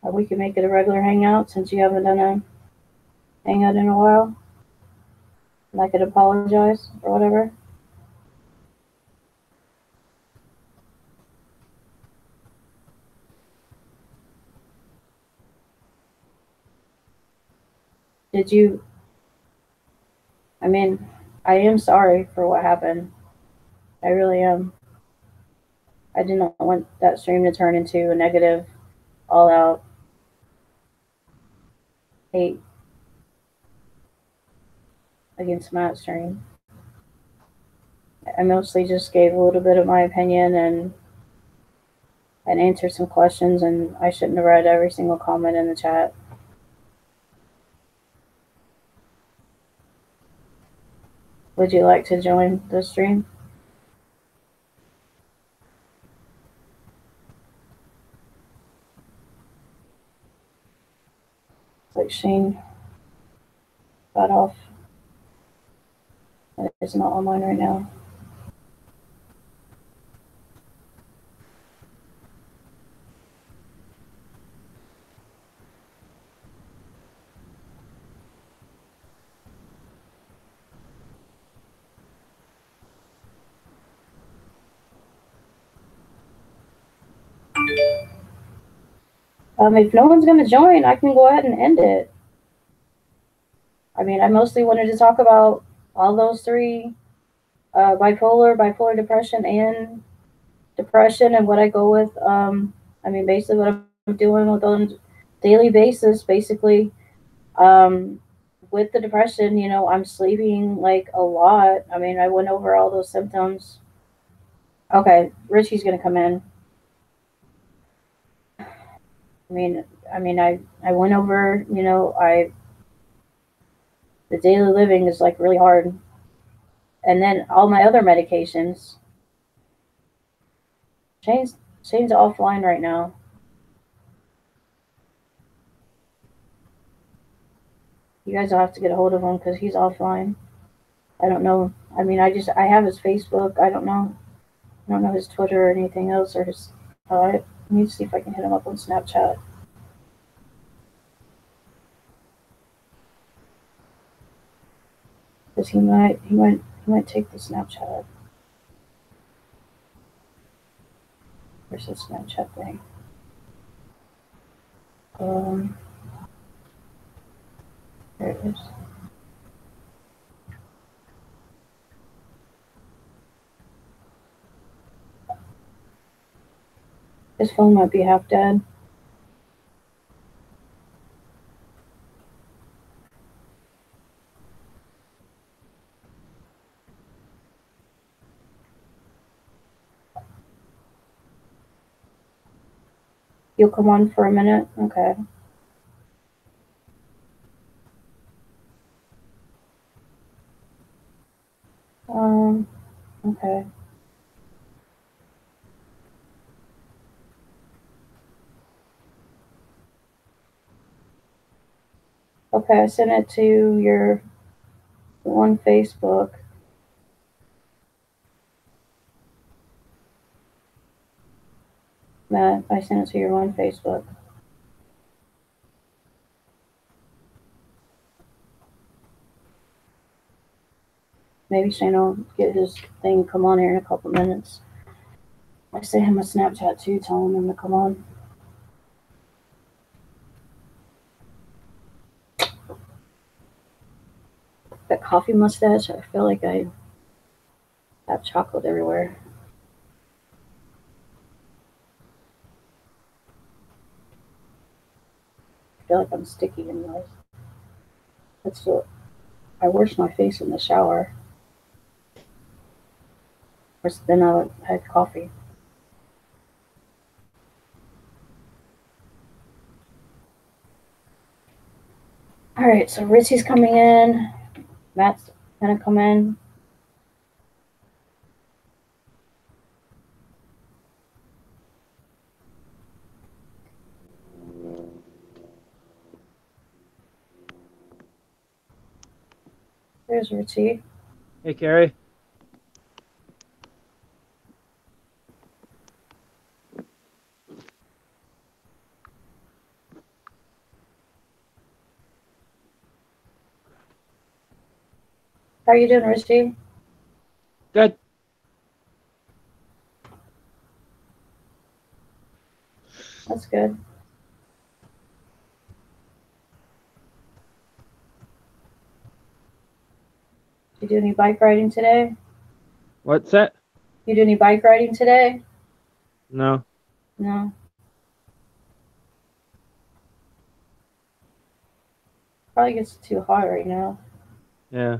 Speaker 1: Or we can make it a regular hangout, since you haven't done a hangout in a while. And I could apologize or whatever. Did you? I mean, I am sorry for what happened. I really am. I did not want that stream to turn into a negative, all out hate against Matt stream. I mostly just gave a little bit of my opinion and answered some questions, and I shouldn't have read every single comment in the chat. Would you like to join the stream? It's like Shane got off. It's not online right now. If no one's going to join, I can go ahead and end it. I mean, I mostly wanted to talk about all those three, bipolar depression, and depression, and what I go with. I mean, basically what I'm doing with on a daily basis, basically. With the depression, I'm sleeping like a lot. I mean, I went over all those symptoms. Okay, Richie's going to come in. I went over, the daily living is like really hard. And then all my other medications. Shane's offline right now. You guys will have to get a hold of him because he's offline. I don't know. I mean, I have his Facebook. I don't know his Twitter or anything else, or his. I need to see if I can hit him up on Snapchat. Because he might take the Snapchat. Where's the Snapchat thing? There it is. His phone might be half dead. You'll come on for a minute? Okay. Okay. Okay, I sent it to your one Facebook. Matt, I sent it to your one Facebook. Maybe Shane will get his thing, come on here in a couple minutes. I sent him a Snapchat too, telling him to come on. That coffee mustache, I feel like I have chocolate everywhere. I feel like I'm sticky anyways. That's what I wash my face in the shower. Then I had coffee. All right, so Richie's coming in. Matt's gonna come in. There's Richie.
Speaker 2: Hey, Carrie.
Speaker 1: How you doing, Richie?
Speaker 2: Good.
Speaker 1: That's good. You do any bike riding today?
Speaker 2: What's that?
Speaker 1: You do any bike riding today?
Speaker 2: No.
Speaker 1: No. Probably gets too hot right now.
Speaker 2: Yeah.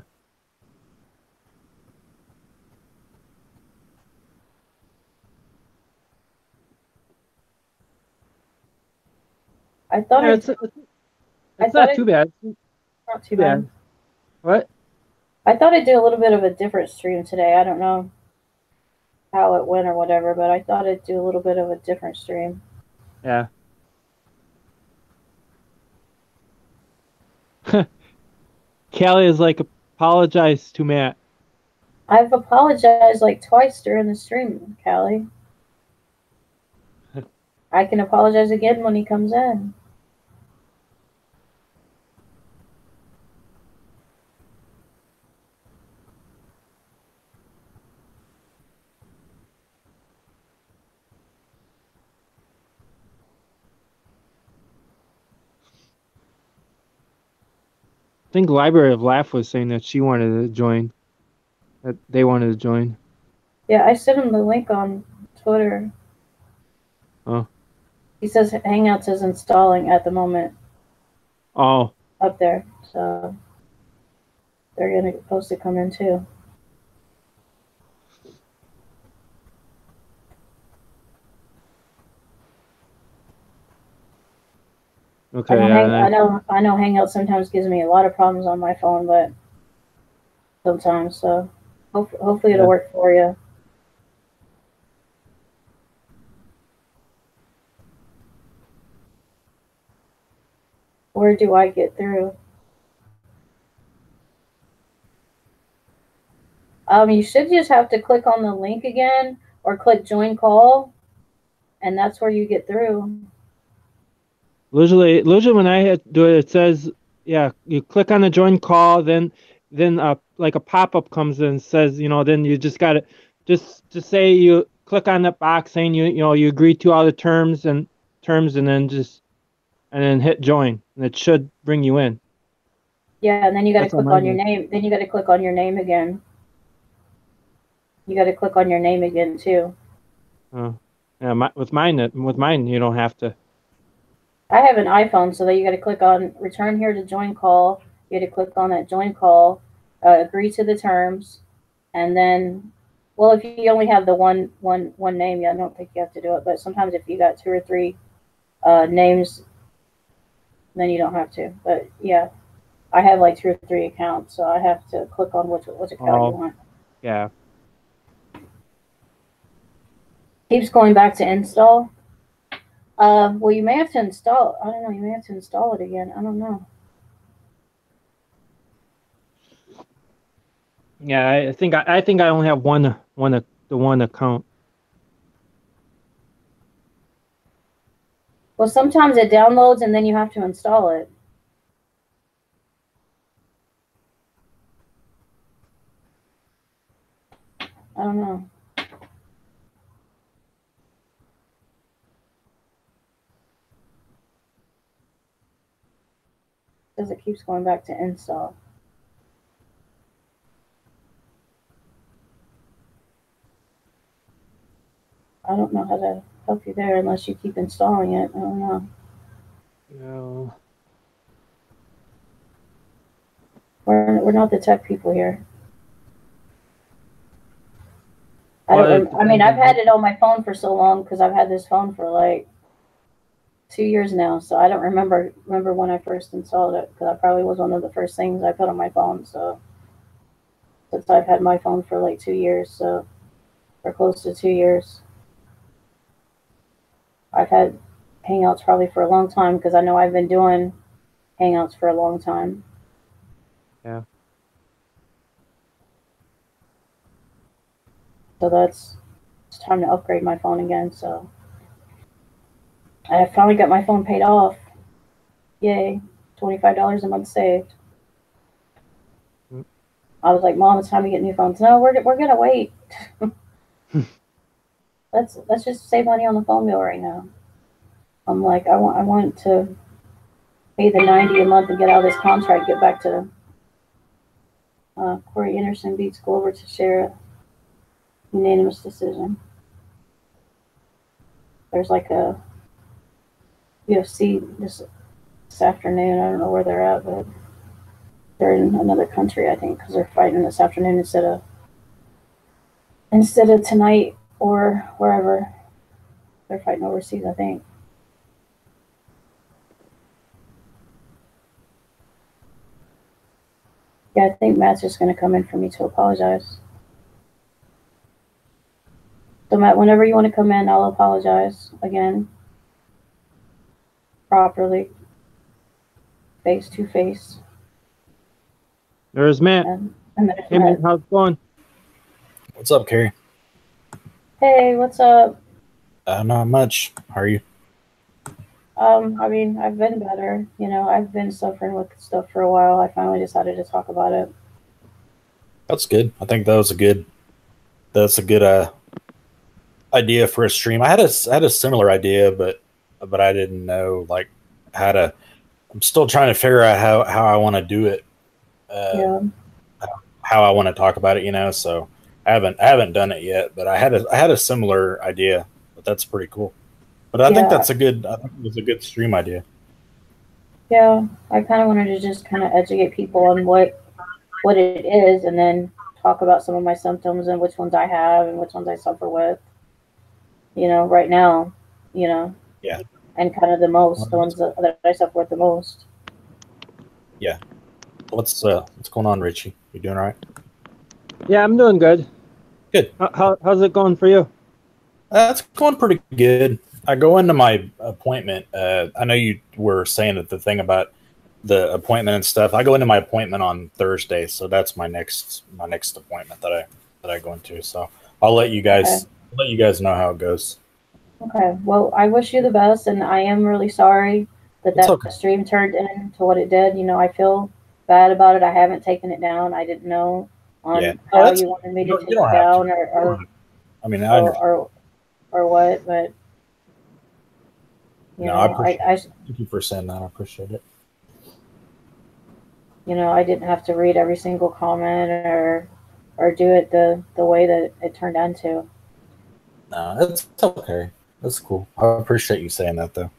Speaker 1: I thought
Speaker 2: Yeah,
Speaker 1: it. I
Speaker 2: it's
Speaker 1: thought
Speaker 2: not
Speaker 1: it.
Speaker 2: too bad.
Speaker 1: Not too
Speaker 2: Too
Speaker 1: bad.
Speaker 2: bad. What?
Speaker 1: I thought I'd do a little bit of a different stream today. I don't know how it went or whatever, but I thought I'd do a little bit of a different stream.
Speaker 2: Yeah. Callie is like, apologize to Matt.
Speaker 1: I've apologized like twice during the stream, Callie. I can apologize again when he comes in.
Speaker 2: I think Library of Laugh was saying that she wanted to join. That they wanted to join.
Speaker 1: Yeah, I sent him the link on Twitter.
Speaker 2: Oh.
Speaker 1: He says Hangouts is installing at the moment
Speaker 2: Oh.
Speaker 1: up there, so they're gonna supposed to come in too.
Speaker 2: Okay. Yeah.
Speaker 1: I know Hangout sometimes gives me a lot of problems on my phone, but sometimes so hopefully it'll
Speaker 2: Yeah.
Speaker 1: work for you. Where do I get through? You should just have to click on the link again or click join call, and that's where you get through.
Speaker 2: Usually when I do it, it says, yeah, you click on the join call, then like a pop-up comes in and says, then you just got to just say you click on that box saying you agree to all the terms, and then hit join, and it should bring you in.
Speaker 1: Yeah, and then you got to
Speaker 2: That's on
Speaker 1: click
Speaker 2: my
Speaker 1: on your
Speaker 2: end.
Speaker 1: name. Then you got to click on your name again. You got to click on your name again too.
Speaker 2: Yeah, with mine you don't have to.
Speaker 1: I have an iPhone, so that you got to click on return here to join call. You got to click on that join call, agree to the terms, and then, well, if you only have the one name, yeah, I don't think you have to do it. But sometimes if you got two or three names, then you don't have to. But yeah, I have like two or three accounts, so I have to click on which account you
Speaker 2: Oh,
Speaker 1: want.
Speaker 2: yeah.
Speaker 1: Keeps going back to install. Well, you may have to install. I don't know. You may have to install it again. I don't know.
Speaker 2: Yeah, I think I only have one account.
Speaker 1: Well, sometimes it downloads and then you have to install it. I don't know. Because it keeps going back to install. I don't know how to help you there unless you keep installing it. I don't know.
Speaker 2: No.
Speaker 1: We're not the tech people here. I
Speaker 2: Well,
Speaker 1: don't.
Speaker 2: it
Speaker 1: I mean,
Speaker 2: depends
Speaker 1: I've
Speaker 2: on
Speaker 1: had it on my phone for so long because I've had this phone for like 2 years now, so I don't remember when I first installed it because that probably was one of the first things I put on my phone. So since I've had my phone for like 2 years, so for close to 2 years, I've had Hangouts probably for a long time because I know I've been doing Hangouts for a long time.
Speaker 2: Yeah.
Speaker 1: So it's time to upgrade my phone again. So I finally got my phone paid off. Yay, $25 a month saved.
Speaker 2: Mm.
Speaker 1: I was like, Mom, it's time to get new phones. No, we're gonna wait. Let's just save money on the phone bill right now. I'm like, I want to pay the 90 a month and get out of this contract, get back to Corey Anderson beats Glover to share a unanimous decision. There's like a UFC this afternoon. I don't know where they're at, but they're in another country, I think, because they're fighting this afternoon instead of tonight or wherever. They're fighting overseas, I think. Yeah, I think Matt's just going to come in for me to apologize. So, Matt, whenever you want to come in, I'll apologize again. Properly. Face to face.
Speaker 2: There's Matt.
Speaker 1: And there's
Speaker 2: Hey, Matt, how's it going?
Speaker 3: What's up, Carrie?
Speaker 1: Hey, what's up?
Speaker 3: Not much. How are you?
Speaker 1: I mean, I've been better. You know, I've been suffering with stuff for a while. I finally decided to talk about it.
Speaker 3: That's good. I think that's a good idea for a stream. I had a similar idea, but I didn't know like how to. I'm still trying to figure out how I want to do it.
Speaker 1: Yeah.
Speaker 3: How I want to talk about it, you know. So I haven't done it yet, but I had a similar idea. But that's pretty cool. But I think that's I think it was a good stream idea.
Speaker 1: Yeah, I kind of wanted to just kind of educate people on what it is, and then talk about some of my symptoms and which ones I have and which ones I suffer with. You know, right now, you know.
Speaker 3: Yeah.
Speaker 1: And kind of the ones that I suffer with the most.
Speaker 3: Yeah. What's going on, Richie? You doing all right?
Speaker 2: Yeah, I'm doing good.
Speaker 3: Good.
Speaker 2: How's it going for you?
Speaker 3: It's going pretty good. I go into my appointment. I know you were saying that the thing about the appointment and stuff. I go into my appointment on Thursday, so that's my next appointment that I go into. So I'll let you guys know how it goes.
Speaker 1: Okay. Well, I wish you the best, and I am really sorry that stream turned into what it did. You know, I feel bad about it. I haven't taken it down. I didn't know on how you wanted me to take it down, or
Speaker 3: I mean,
Speaker 1: or what, but you know, I
Speaker 3: thank you for saying that. I appreciate it.
Speaker 1: You know, I didn't have to read every single comment or do it the way that it turned into.
Speaker 3: No, it's okay. That's cool. I appreciate you saying that, though.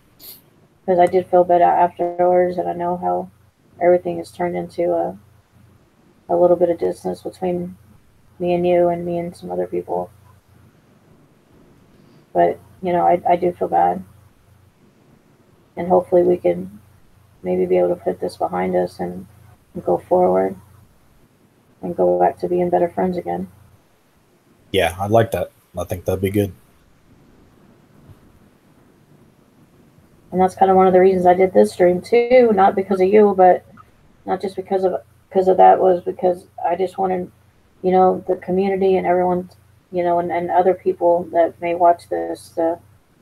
Speaker 1: Because I did feel better afterwards, and I know how everything has turned into a little bit of distance between me and you and me and some other people. But, you know, I do feel bad. And hopefully we can maybe be able to put this behind us and go forward and go back to being better friends again.
Speaker 3: Yeah, I'd like that. I think that'd be good.
Speaker 1: And that's kind of one of the reasons I did this stream too, not because of you, but not just because of that, was because I just wanted, you know, the community and everyone, you know, and other people that may watch this.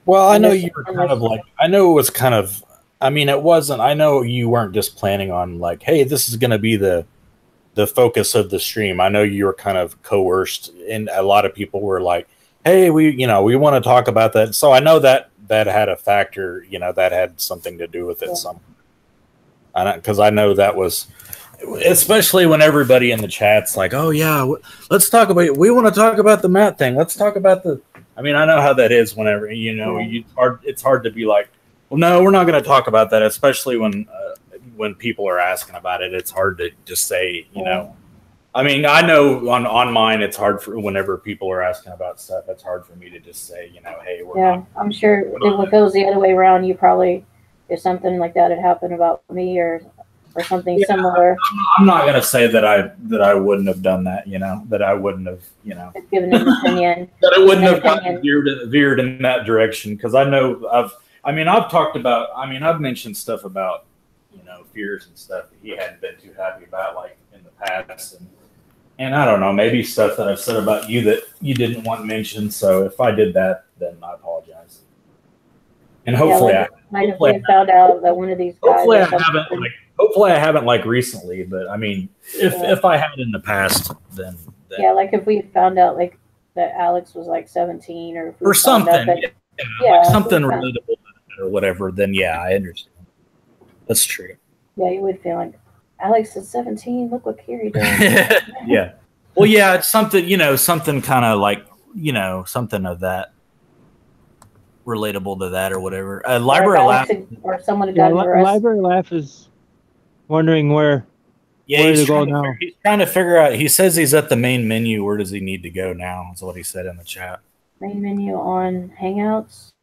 Speaker 3: Well, I know you were kind of like, I know it was kind of, I mean, it wasn't, I know you weren't just planning on like, hey, this is going to be the focus of the stream. I know you were kind of coerced, and a lot of people were like, hey, we want to talk about that. So I know that had a factor, you know, that had something to do with it. Yeah. Because I know that was, especially when everybody in the chat's like, oh yeah, let's talk about it. We want to talk about the Matt thing. Let's talk about I mean, I know how that is whenever, you know, it's hard to be like, well, no, we're not going to talk about that, especially when people are asking about it. It's hard to just say, you know, I mean, I know on mine, it's hard for whenever people are asking about stuff. It's hard for me to just say, hey, we're
Speaker 1: Yeah,
Speaker 3: not.
Speaker 1: I'm sure if it was the other way around, you probably, if something like that had happened about me or something similar,
Speaker 3: I'm not gonna say that I wouldn't have done that. That I wouldn't have.
Speaker 1: given an opinion.
Speaker 3: That it wouldn't have gotten veered in that direction because I know I've talked about. I've mentioned stuff about fears and stuff that he hadn't been too happy about, like in the past, and I don't know, maybe stuff that I've said about you that you didn't want mentioned. So if I did that, then I apologize. And hopefully,
Speaker 1: if we found out that one of these guys.
Speaker 3: Hopefully, I haven't like recently, but I mean, if I had in the past, then
Speaker 1: yeah, like if we found out like that Alex was like 17
Speaker 3: or something, like something relatable or whatever, then yeah, I understand. That's true.
Speaker 1: Yeah, you would feel like Alex is 17. Look what Carrie did.
Speaker 3: Yeah. Well, yeah, it's something, something kind of like, something of that relatable to that or whatever. Library Laugh
Speaker 1: or someone got
Speaker 2: Library Laugh is wondering where to go now.
Speaker 3: He's trying to figure out. He says he's at the main menu. Where does he need to go now? Is what he said in the chat.
Speaker 1: Main menu on Hangouts.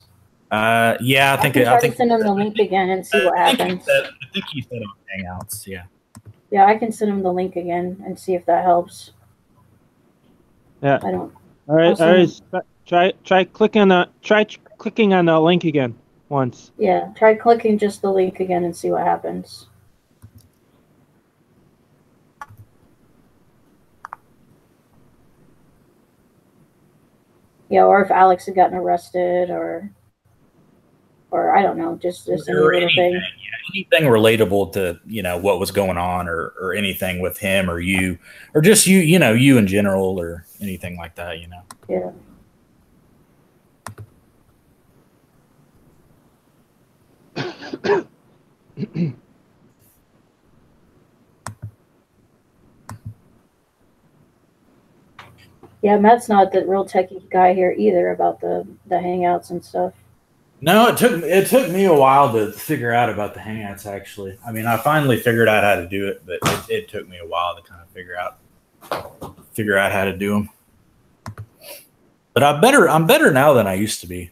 Speaker 3: Yeah, I think
Speaker 1: send him the link again and see what happens.
Speaker 3: I think he said on Hangouts. Yeah.
Speaker 1: Yeah, I can send him the link again and see if that helps.
Speaker 2: Yeah.
Speaker 1: I don't.
Speaker 2: All right. Try clicking on the link again once.
Speaker 1: Yeah, try clicking just the link again and see what happens. Yeah, or if Alex had gotten arrested, or I don't know, just any little thing.
Speaker 3: Yeah, anything relatable to what was going on, or anything with him or you, or just you in general, or anything like that.
Speaker 1: Yeah. Yeah, Matt's not the real techie guy here either about the Hangouts and stuff.
Speaker 3: No, it took me a while to figure out about the Hangouts. Actually, I finally figured out how to do it, but it took me a while to kind of figure out how to do them. But I'm better now than I used to be.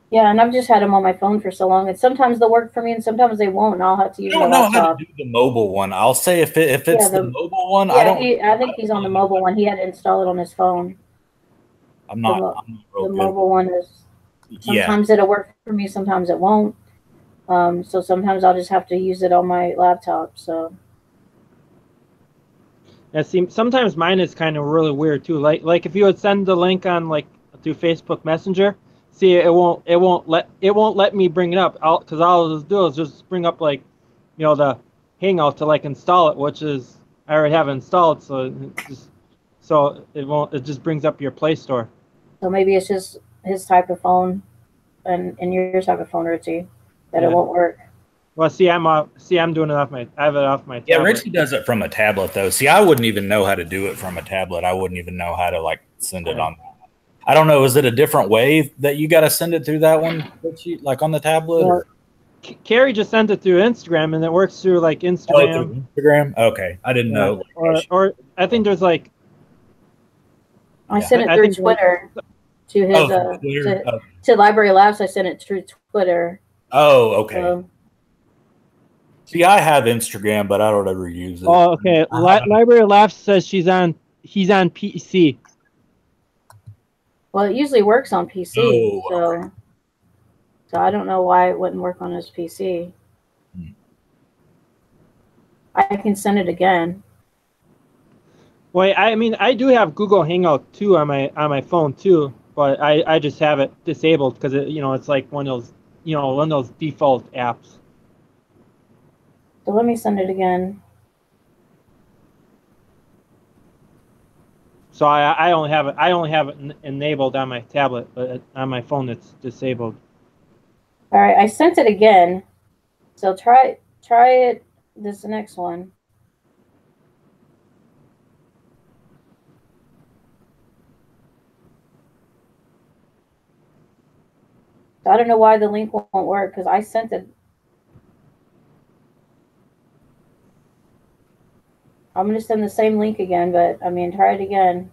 Speaker 1: Yeah, and I've just had them on my phone for so long, and sometimes they'll work for me, and sometimes they won't. And I'll have to use my laptop. I don't know how to do
Speaker 3: the mobile one. I'll say if it's the mobile one,
Speaker 1: yeah, I think he's on the mobile one. He had to install it on his phone.
Speaker 3: I'm not real
Speaker 1: the mobile one is. Sometimes it'll work for me, sometimes it won't. So sometimes I'll just have to use it on my laptop. So.
Speaker 2: Yeah, see, sometimes mine is kind of really weird too. Like if you would send the link on through Facebook Messenger. See, it won't let me bring it up because all I'll do is just bring up the Hangout to install it, which is I already have it installed, so it just brings up your Play Store.
Speaker 1: So maybe it's just his type of phone and your type of phone, Richie, that it won't work.
Speaker 2: Well, I'm doing it off I have it off my tablet.
Speaker 3: Yeah, Richie does it from a tablet though. See, I wouldn't even know how to do it from a tablet. I wouldn't even know how to send it on. I don't know. Is it a different way that you got to send it through that one, like on the tablet?
Speaker 2: Well, Carrie just sent it through Instagram, and it works through Instagram.
Speaker 3: Oh, through Instagram? Okay, I didn't know.
Speaker 2: Or I think there's
Speaker 1: I sent it through Twitter to his to Library Labs. I sent it through Twitter.
Speaker 3: Oh, okay. See, I have Instagram, but I don't ever use it.
Speaker 2: Oh, okay. Library Labs says he's on PC.
Speaker 1: Well, it usually works on PC, so I don't know why it wouldn't work on his PC. I can send it again.
Speaker 2: Well, I do have Google Hangout too on my phone too, but I just have it disabled because it's like one of those default apps.
Speaker 1: So let me send it again.
Speaker 2: So I only have it enabled on my tablet, but on my phone it's disabled.
Speaker 1: All right, I sent it again. So try it. This next one. I don't know why the link won't work because I sent it. I'm going to send the same link again, but I mean, try it again.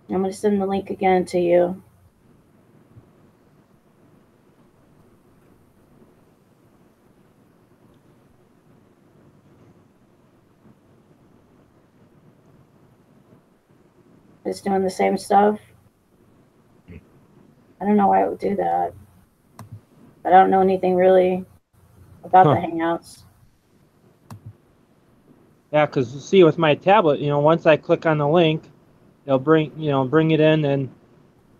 Speaker 1: I'm going to send the link again to you. It's doing the same stuff. I don't know why it would do that. But I don't know anything really about the Hangouts.
Speaker 2: Yeah, because see, with my tablet, once I click on the link, it'll bring it in, and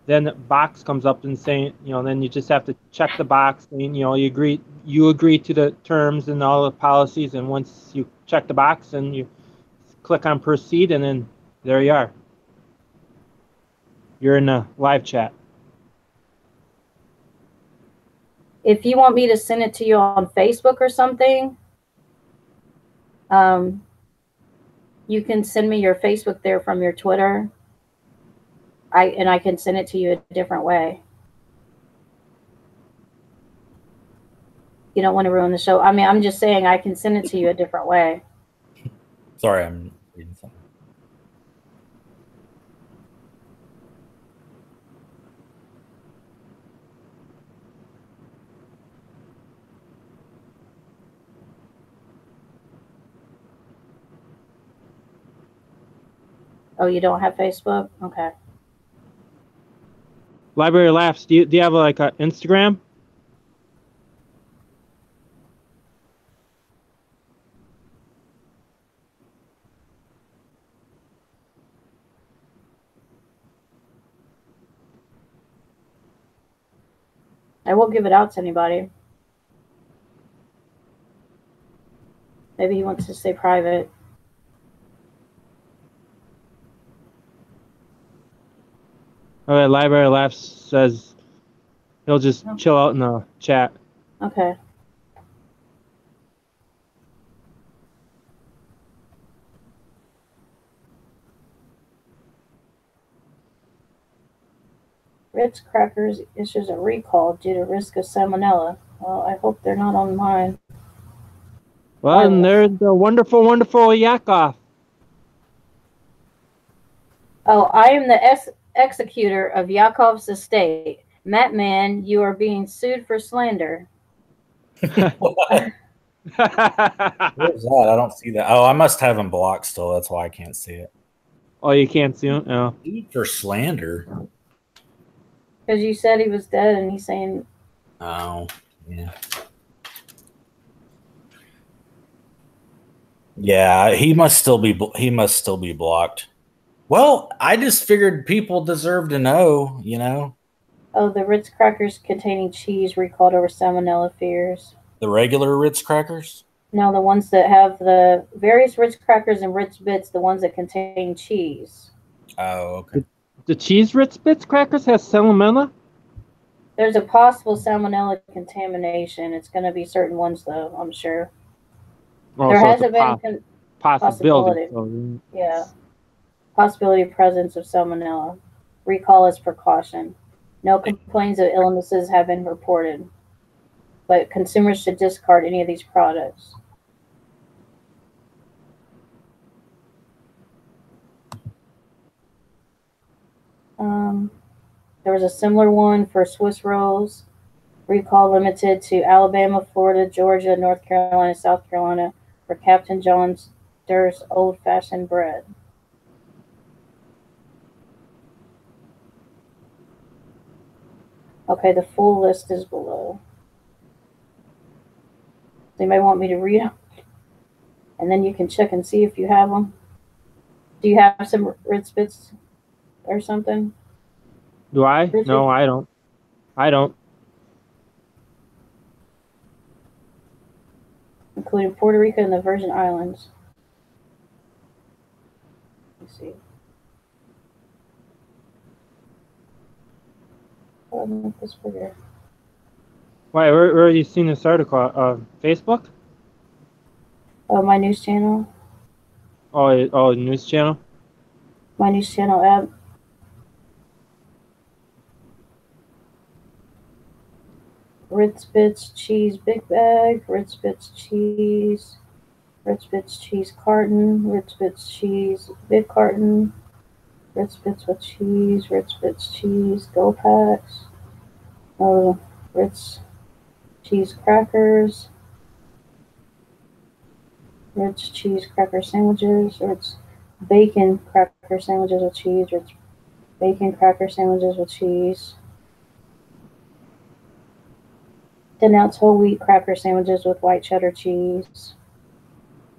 Speaker 2: then the box comes up and saying, then you just have to check the box, and you agree to the terms and all the policies, and once you check the box and you click on proceed, and then there you are. You're in a live chat.
Speaker 1: If you want me to send it to you on Facebook or something, you can send me your Facebook there from your Twitter. I can send it to you a different way. You don't want to ruin the show. I mean, I'm just saying I can send it to you a different way.
Speaker 3: Sorry, I'm reading something.
Speaker 1: Oh, you don't have Facebook? Okay.
Speaker 2: Library Laughs, do you have like an Instagram?
Speaker 1: I won't give it out to anybody. Maybe he wants to stay private.
Speaker 2: Okay, Library Laughs says he'll just chill out in the chat.
Speaker 1: Okay. Ritz Crackers issues a recall due to risk of salmonella. Well, I hope they're not on mine.
Speaker 2: Well, and there's the wonderful, wonderful Yakov.
Speaker 1: Oh, I am the executor of Yakov's estate. Matman, you are being sued for slander.
Speaker 3: Where's that? I don't see that. Oh, I must have him blocked still. That's why I can't see it.
Speaker 2: Oh, you can't see him? No.
Speaker 3: For slander.
Speaker 1: Because you said he was dead, and he's saying.
Speaker 3: Oh, yeah. Yeah, he must still be blocked. Well, I just figured people deserve to know,
Speaker 1: Oh, the Ritz crackers containing cheese recalled over salmonella fears.
Speaker 3: The regular Ritz crackers?
Speaker 1: No, the ones that have the various Ritz crackers and Ritz bits, the ones that contain cheese.
Speaker 3: Oh, okay.
Speaker 2: The cheese Ritz Bits crackers has salmonella?
Speaker 1: There's a possible salmonella contamination. It's going to be certain ones, though, I'm sure.
Speaker 2: Oh,
Speaker 1: there
Speaker 2: so
Speaker 1: hasn't been
Speaker 2: possibility.
Speaker 1: Yeah. Possibility of presence of salmonella. Recall as precaution. No complaints of illnesses have been reported, but consumers should discard any of these products. There was a similar one for Swiss rolls. Recall limited to Alabama, Florida, Georgia, North Carolina, South Carolina for Captain John's Durst old-fashioned bread. Okay, the full list is below. They may want me to read them, and then you can check and see if you have them. Do you have some Ritz Bits or something?
Speaker 2: Do I? No, I don't. I don't.
Speaker 1: Including Puerto Rico and the Virgin Islands. Let's see. I'll make this bigger.
Speaker 2: Why? Where are you seeing this article? Facebook?
Speaker 1: Oh, my news channel.
Speaker 2: Oh, news channel.
Speaker 1: My news channel app. Ritz Bits cheese big bag, Ritz Bits cheese, Ritz Bits cheese carton, Ritz Bits cheese big carton, Ritz Bits with cheese, Ritz Bits cheese go packs, Ritz cheese crackers, Ritz cheese cracker sandwiches, Ritz bacon cracker sandwiches with cheese, Ritz bacon cracker sandwiches with cheese. 10-ounce whole wheat cracker sandwiches with white cheddar cheese.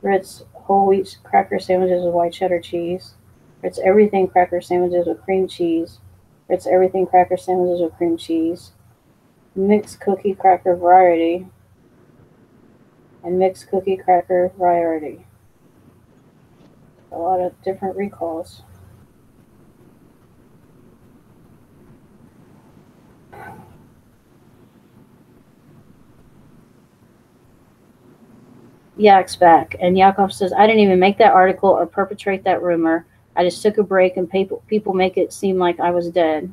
Speaker 1: Ritz whole wheat cracker sandwiches with white cheddar cheese. Ritz everything cracker sandwiches with cream cheese. Ritz everything cracker sandwiches with cream cheese. Mixed cookie cracker variety. And mixed cookie cracker variety. A lot of different recalls. Yak's back, and Yakov says, I didn't even make that article or perpetrate that rumor. I just took a break and people make it seem like I was dead.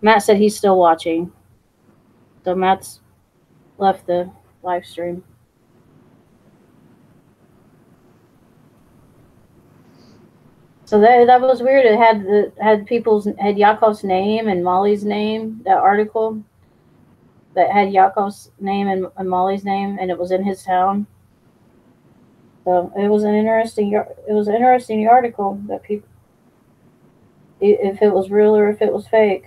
Speaker 1: Matt said he's still watching. So Matt's left the live stream. So that was weird. It had Yakov's name and Molly's name, that article that had Yakov's name and Molly's name, and it was in his town. So it was an interesting article that people, if it was real or if it was fake.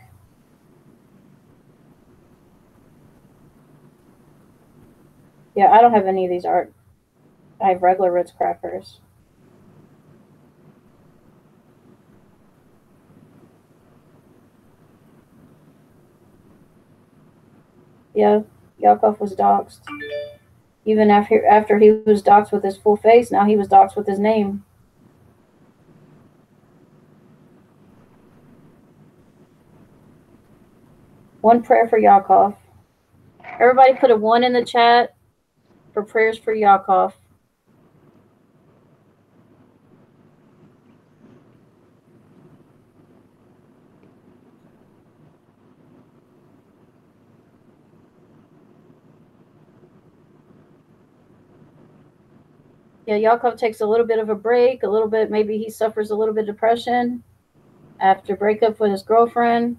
Speaker 1: Yeah, I don't have any of these art. I have regular Ritz crackers. Yeah, Yakov was doxxed. Even after he was doxxed with his full face, now he was doxxed with his name. One prayer for Yakov. Everybody put a 1 in the chat for prayers for Yakov. Yeah, Yakov takes a little bit of a break, a little bit, maybe he suffers a little bit of depression after breakup with his girlfriend.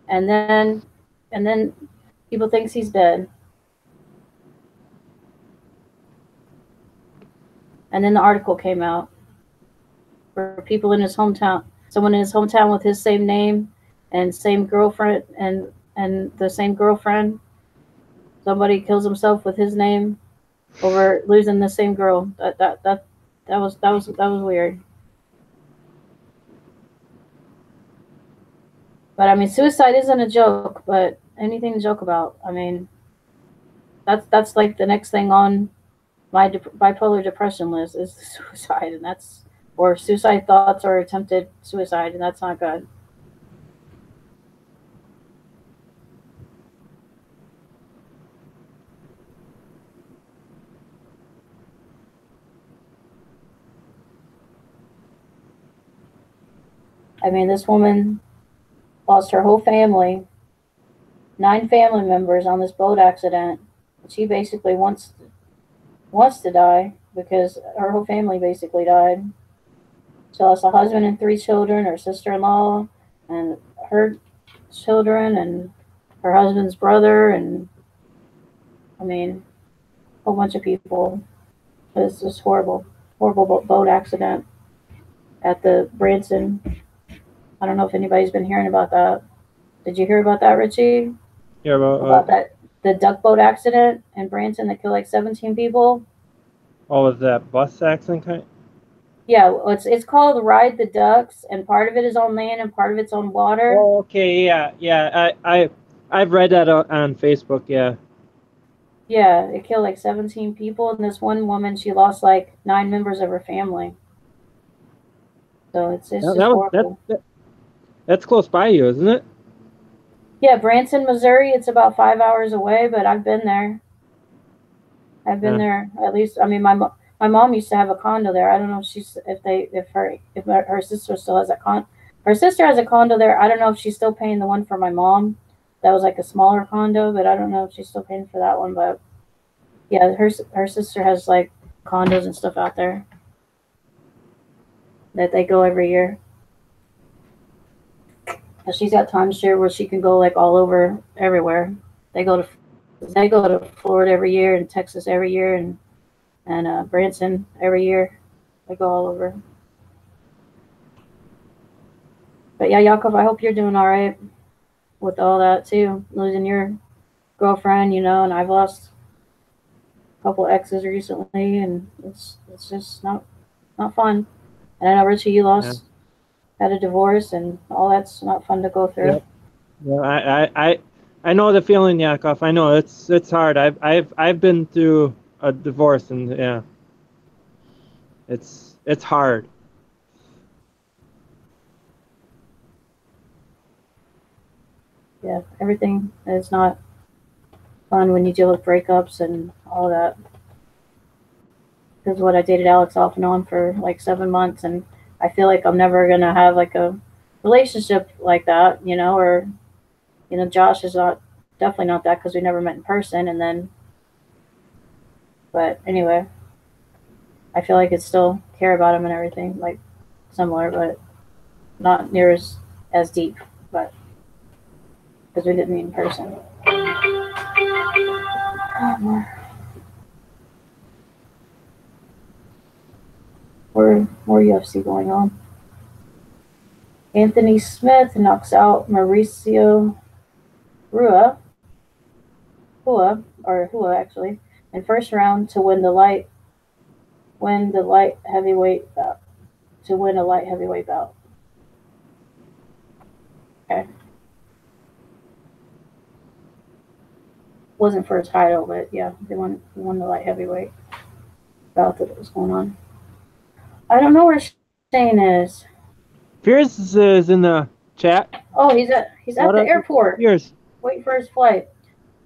Speaker 1: And then people thinks he's dead. And then the article came out for people in his hometown, someone in his hometown with his same name and same girlfriend and the same girlfriend. Somebody kills himself with his name over losing the same girl. That was weird. But I mean, suicide isn't a joke, but anything to joke about. I mean, that's like the next thing on my bipolar depression list is suicide, and or suicide thoughts or attempted suicide, and that's not good. I mean, this woman lost her whole family, 9 family members on this boat accident. She basically wants to die because her whole family basically died. She lost a husband and 3 children, her sister-in-law, and her children, and her husband's brother, and I mean, a whole bunch of people. It's just horrible boat accident at the Branson. I don't know if anybody's been hearing about that. Did you hear about that, Richie?
Speaker 2: Yeah,
Speaker 1: about that the duck boat accident in Branson that killed like 17 people.
Speaker 2: Oh, was that bus accident kind?
Speaker 1: Yeah, it's called Ride the Ducks, and part of it is on land and part of it's on water.
Speaker 2: Oh, okay, yeah. I've read that on Facebook. Yeah.
Speaker 1: Yeah, it killed like 17 people, and this one woman, she lost like 9 members of her family. So it's just horrible.
Speaker 2: That's close by you, isn't it?
Speaker 1: Yeah, Branson, Missouri. It's about 5 hours away, but I've been there. I've been there at least. I mean, my mom used to have a condo there. I don't know if her sister still has a condo. Her sister has a condo there. I don't know if she's still paying the one for my mom, that was like a smaller condo, but I don't know if she's still paying for that one. But yeah, her sister has like condos and stuff out there that they go every year. And she's got timeshare where she can go like all over everywhere. They go to Florida every year and Texas every year and Branson every year. They go all over. But yeah, Yakov, I hope you're doing all right with all that too. Losing your girlfriend, you know, and I've lost a couple exes recently, and it's just not fun. And I know Richie, you had a divorce, and all that's not fun to go through.
Speaker 2: Yep. Yeah, I know the feeling, Yakov. I know it's hard. I've been through a divorce, and yeah, it's hard.
Speaker 1: Yeah, everything is not fun when you deal with breakups and all that. Because what I dated Alex off and on for like 7 months, and I feel like I'm never gonna have like a relationship like that, you know, or you know, Josh is definitely not that because we never met in person, and then, but anyway, I feel like I still care about him and everything, like similar, but not near as deep, but because we didn't meet in person. More UFC going on. Anthony Smith knocks out Mauricio Hua actually, in first round to win a light heavyweight bout. Okay. Wasn't for his title, but yeah, he won the light heavyweight bout that was going on. I don't know where Shane is.
Speaker 2: Pierce is in the chat.
Speaker 1: Oh, he's at the airport.
Speaker 2: Pierce.
Speaker 1: Waiting for his flight.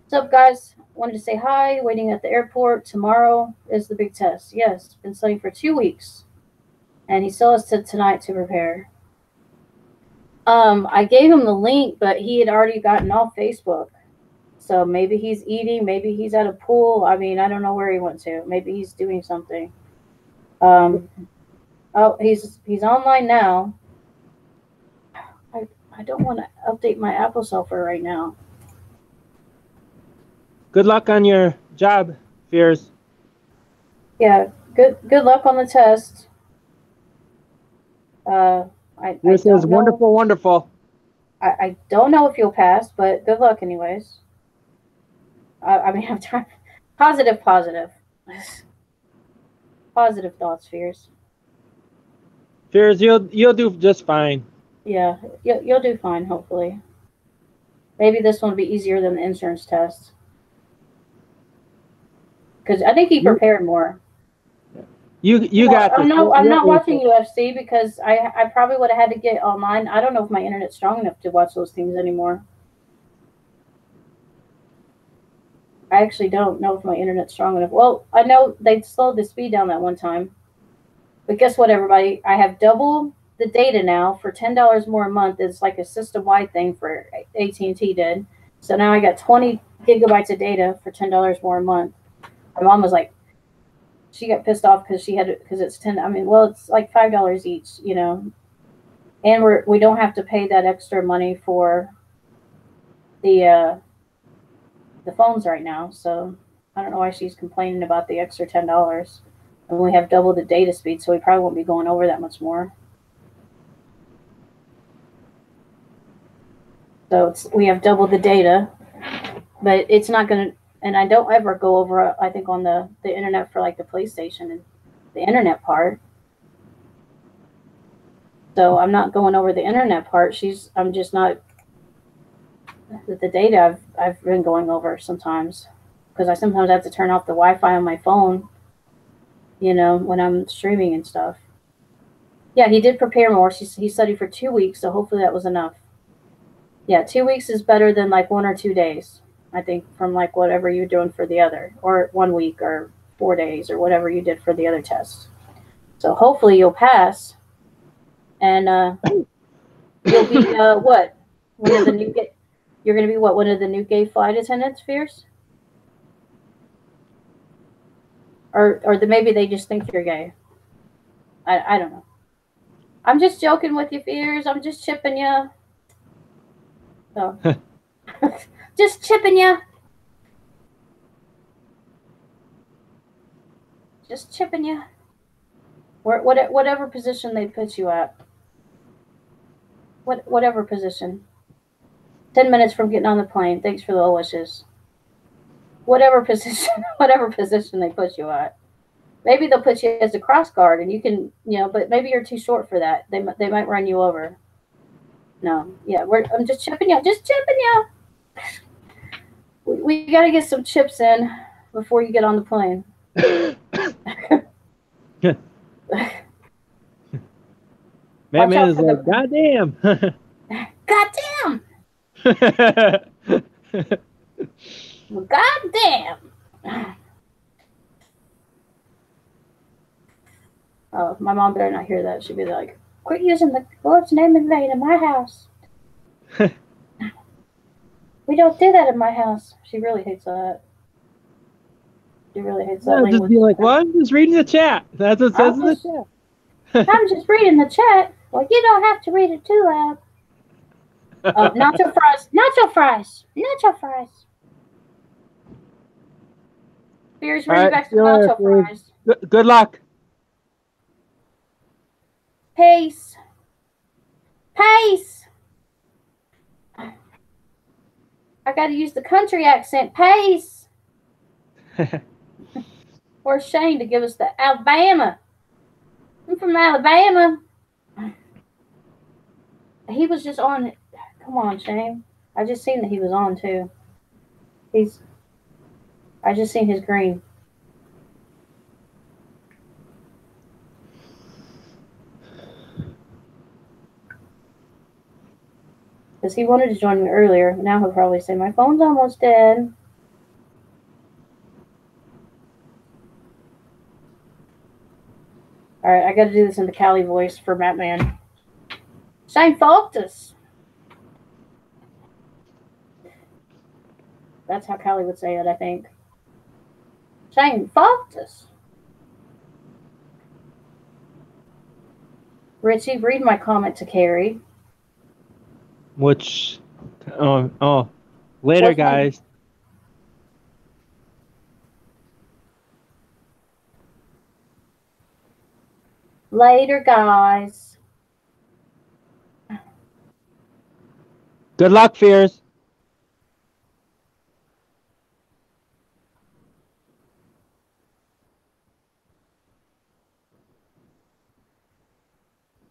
Speaker 1: What's up, guys? Wanted to say hi. Waiting at the airport. Tomorrow is the big test. Yes, been studying for 2 weeks, and he still has tonight to prepare. I gave him the link, but he had already gotten off Facebook. So maybe he's eating. Maybe he's at a pool. I mean, I don't know where he went to. Maybe he's doing something. Oh, he's online now. I don't want to update my Apple software right now.
Speaker 2: Good luck on your job, Fears.
Speaker 1: Yeah, good luck on the test.
Speaker 2: This is wonderful.
Speaker 1: I don't know if you'll pass, but good luck anyways. I mean, I'm trying positive. Positive thoughts, Fears.
Speaker 2: Fears, you'll do just fine.
Speaker 1: Yeah, you'll do fine, hopefully. Maybe this one will be easier than the insurance test. Because I think he prepared more.
Speaker 2: You got this.
Speaker 1: I'm not watching UFC because I probably would have had to get online. I don't know if my internet's strong enough to watch those things anymore. I actually don't know if my internet's strong enough. Well, I know they slowed the speed down that one time. But guess what, everybody? I have double the data now for $10 more a month. It's like a system-wide thing for AT&T did. So now I got 20 gigabytes of data for $10 more a month. My mom was like, she got pissed off because it's 10. I mean, well, it's like $5 each, you know, and we don't have to pay that extra money for the phones right now. So I don't know why she's complaining about the extra $10. And we have double the data speed, so we probably won't be going over that much more. So we have double the data, but it's not going to. And I don't ever go over, I think, on the internet for like the PlayStation and the internet part. So I'm not going over the internet part. I'm just not. The data I've been going over sometimes because I sometimes have to turn off the Wi-Fi on my phone, you know, when I'm streaming and stuff. Yeah, he did prepare more. He studied for 2 weeks, so hopefully that was enough. Yeah, 2 weeks is better than like 1 or 2 days. I think from like whatever you're doing for the other, or 1 week or 4 days or whatever you did for the other test. So hopefully you'll pass, and you'll be what? One of the new You're going to be what, one of the new gay flight attendants, Fierce? Or maybe they just think you're gay. I don't know. I'm just joking with you, Fears. I'm just chipping you. So, just chipping you. Just chipping you. Whatever position they put you at. Whatever position. 10 minutes from getting on the plane. Thanks for the wishes. Whatever position they put you at. Maybe they'll put you as a cross guard, and you can, but maybe you're too short for that. They might run you over. No, yeah, I'm just chipping you. Just chipping you. We got to get some chips in before you get on the plane.
Speaker 2: Batman is like, goddamn.
Speaker 1: Goddamn. Goddamn. Oh, my mom better not hear that. She'd be like, quit using the Lord's name in vain in my house. We don't do that in my house. She really hates that. She really hates that language.
Speaker 2: Just be like, well, I'm just reading the chat. That's what it says in the chat.
Speaker 1: I'm just reading the chat. Well, you don't have to read it too loud. Oh, nacho fries. Nacho fries. Nacho fries. Beers, bring back some nacho fries.
Speaker 2: Good luck.
Speaker 1: Peace. Peace. I got to use the country accent. Peace. Where's Shane to give us the Alabama? I'm from Alabama. He was just on. Come on, Shane. I just seen that he was on too. I just seen his green. Because he wanted to join me earlier. Now he'll probably say, my phone's almost dead. Alright, I gotta do this in the Callie voice for Batman. Shane Faltus. That's how Callie would say it, I think. Shane Faltus. Richie, read my comment to Carrie.
Speaker 2: Which, later, guys.
Speaker 1: Later, guys.
Speaker 2: Good luck, Fears.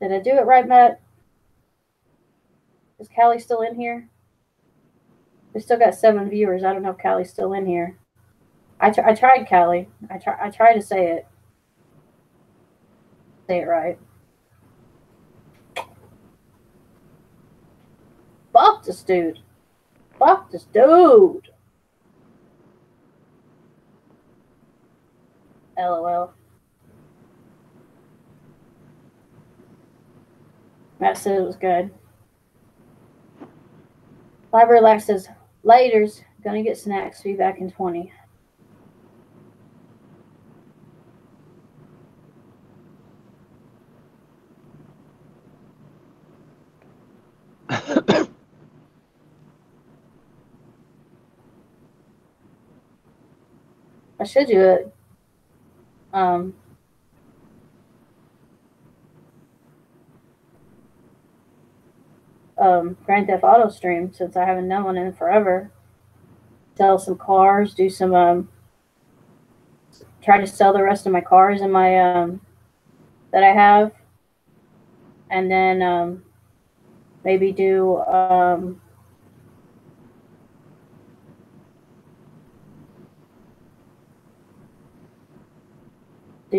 Speaker 1: Did I do it right, Matt? Is Callie still in here? We still got 7 viewers. I don't know if Callie's still in here. I tried, Callie. I tried to say it. Say it right. Fuck this dude. Fuck this dude. LOL. Matt said it was good. Library Lax says, laters, gonna get snacks, be back in 20. I should do it. Grand Theft Auto stream, since I haven't done one in forever. Sell some cars, do some try to sell the rest of my cars in my that I have, and then maybe do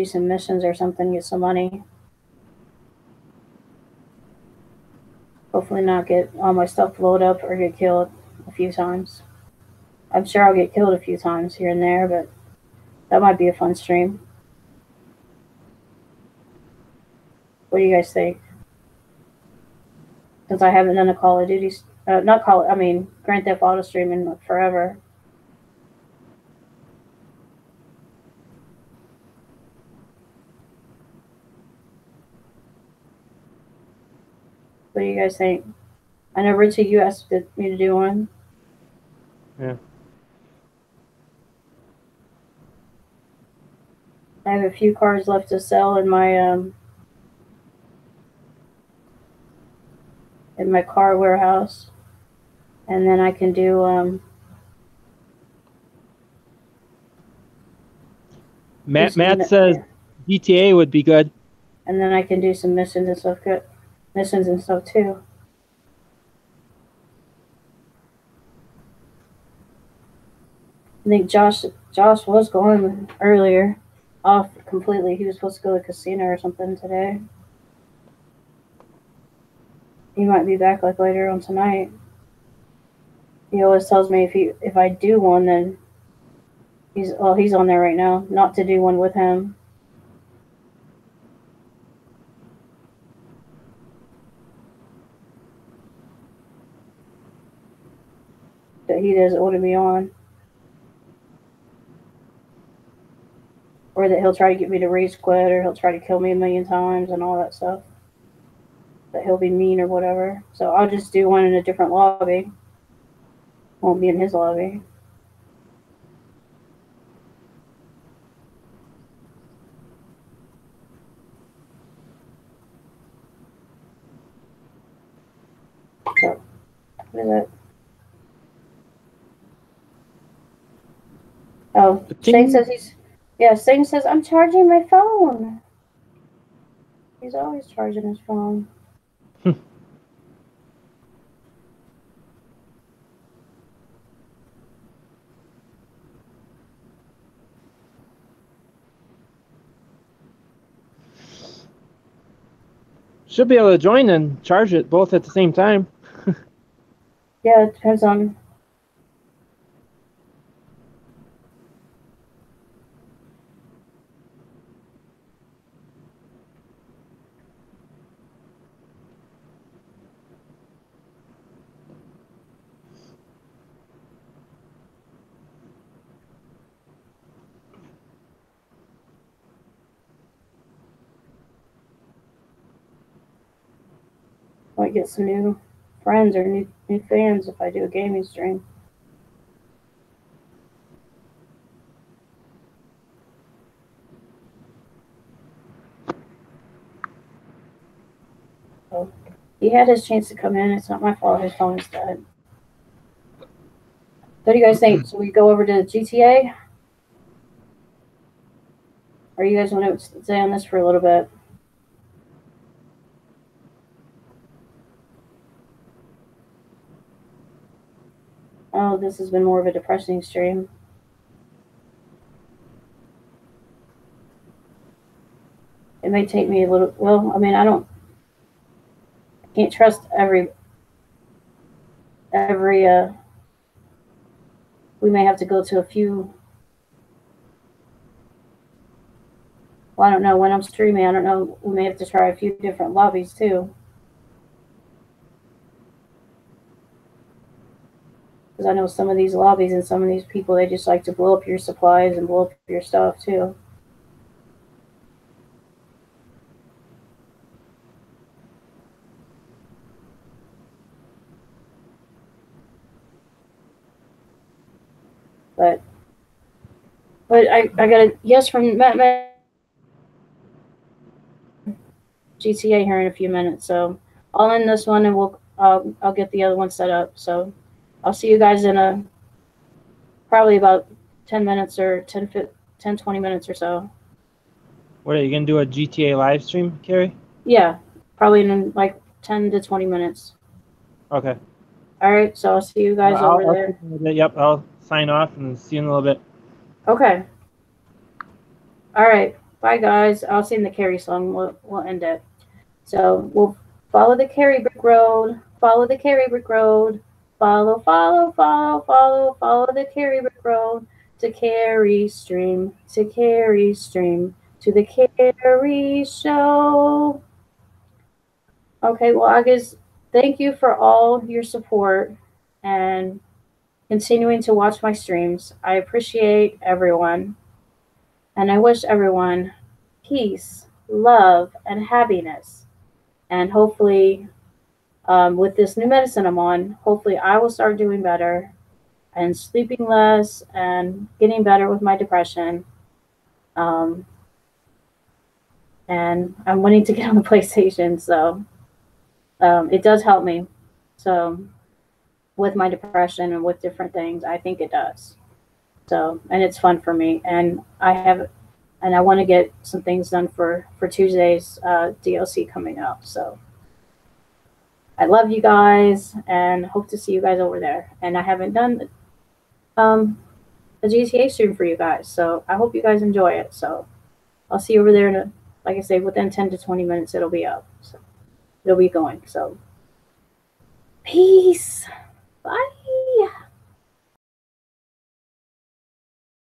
Speaker 1: some missions or something, get some money. Hopefully not get all my stuff blowed up or get killed a few times. I'm sure I'll get killed a few times here and there, but that might be a fun stream. What do you guys think? Since I haven't done a Call of Duty not Call. I mean, Grand Theft Auto streaming forever. What do you guys think? I know Richie, you asked me to do one.
Speaker 2: Yeah.
Speaker 1: I have a few cars left to sell in my car warehouse, and then I can do
Speaker 2: Matt says GTA would be good.
Speaker 1: And then I can do some missions and stuff. Missions and stuff too. I think Josh was going earlier, off completely. He was supposed to go to the casino or something today. He might be back like later on tonight. He always tells me if I do one, then he's on there right now. Not to do one with him. That he doesn't want to be on. Or that he'll try to get me to rage quit, or he'll try to kill me a million times and all that stuff. That he'll be mean or whatever. So I'll just do one in a different lobby. Won't be in his lobby. So, what is it? Oh, Shane says Shane says, I'm charging my phone. He's always charging his phone.
Speaker 2: Should be able to join and charge it both at the same time.
Speaker 1: Yeah, it depends on. Might get some new friends or new fans if I do a gaming stream. So he had his chance to come in. It's not my fault. His phone is dead. What do you guys think? So we go over to GTA? Or you guys want to stay on this for a little bit? Oh, this has been more of a depressing stream. It may take me a little. Well, I mean, I can't trust every. We may have to go to a few. Well, I don't know when I'm streaming. I don't know. We may have to try a few different lobbies too. Because I know some of these lobbies and some of these people, they just like to blow up your supplies and blow up your stuff too. But I got a yes from Matt GTA here in a few minutes. So I'll end this one and I'll get the other one set up. So I'll see you guys in probably about 10 minutes or 10, 20 minutes or so.
Speaker 2: What, are you going to do a GTA live stream, Carrie?
Speaker 1: Yeah, probably in like 10 to 20 minutes.
Speaker 2: Okay.
Speaker 1: All right, so I'll see you guys over there.
Speaker 2: Yep, I'll sign off and see you in a little bit.
Speaker 1: Okay. All right, bye guys. I'll sing the Carrie song. We'll end it. So we'll follow the Carrie brick road. Follow the Carrie brick road. Follow the Carrie brick road to Carrie Stream, to Carrie Stream, to the Carrie Show. Okay, well, I guess thank you for all your support and continuing to watch my streams. I appreciate everyone, and I wish everyone peace, love, and happiness. And hopefully, with this new medicine I'm on, hopefully I will start doing better and sleeping less and getting better with my depression. Um, and I'm wanting to get on the PlayStation, so it does help me. So with my depression and with different things, I think it does. So, and it's fun for me, and I want to get some things done for Tuesday's DLC coming up. So I love you guys and hope to see you guys over there. And I haven't done a GTA stream for you guys, so I hope you guys enjoy it. So I'll see you over there like I say, within 10 to 20 minutes, it'll be up. So it'll be going. So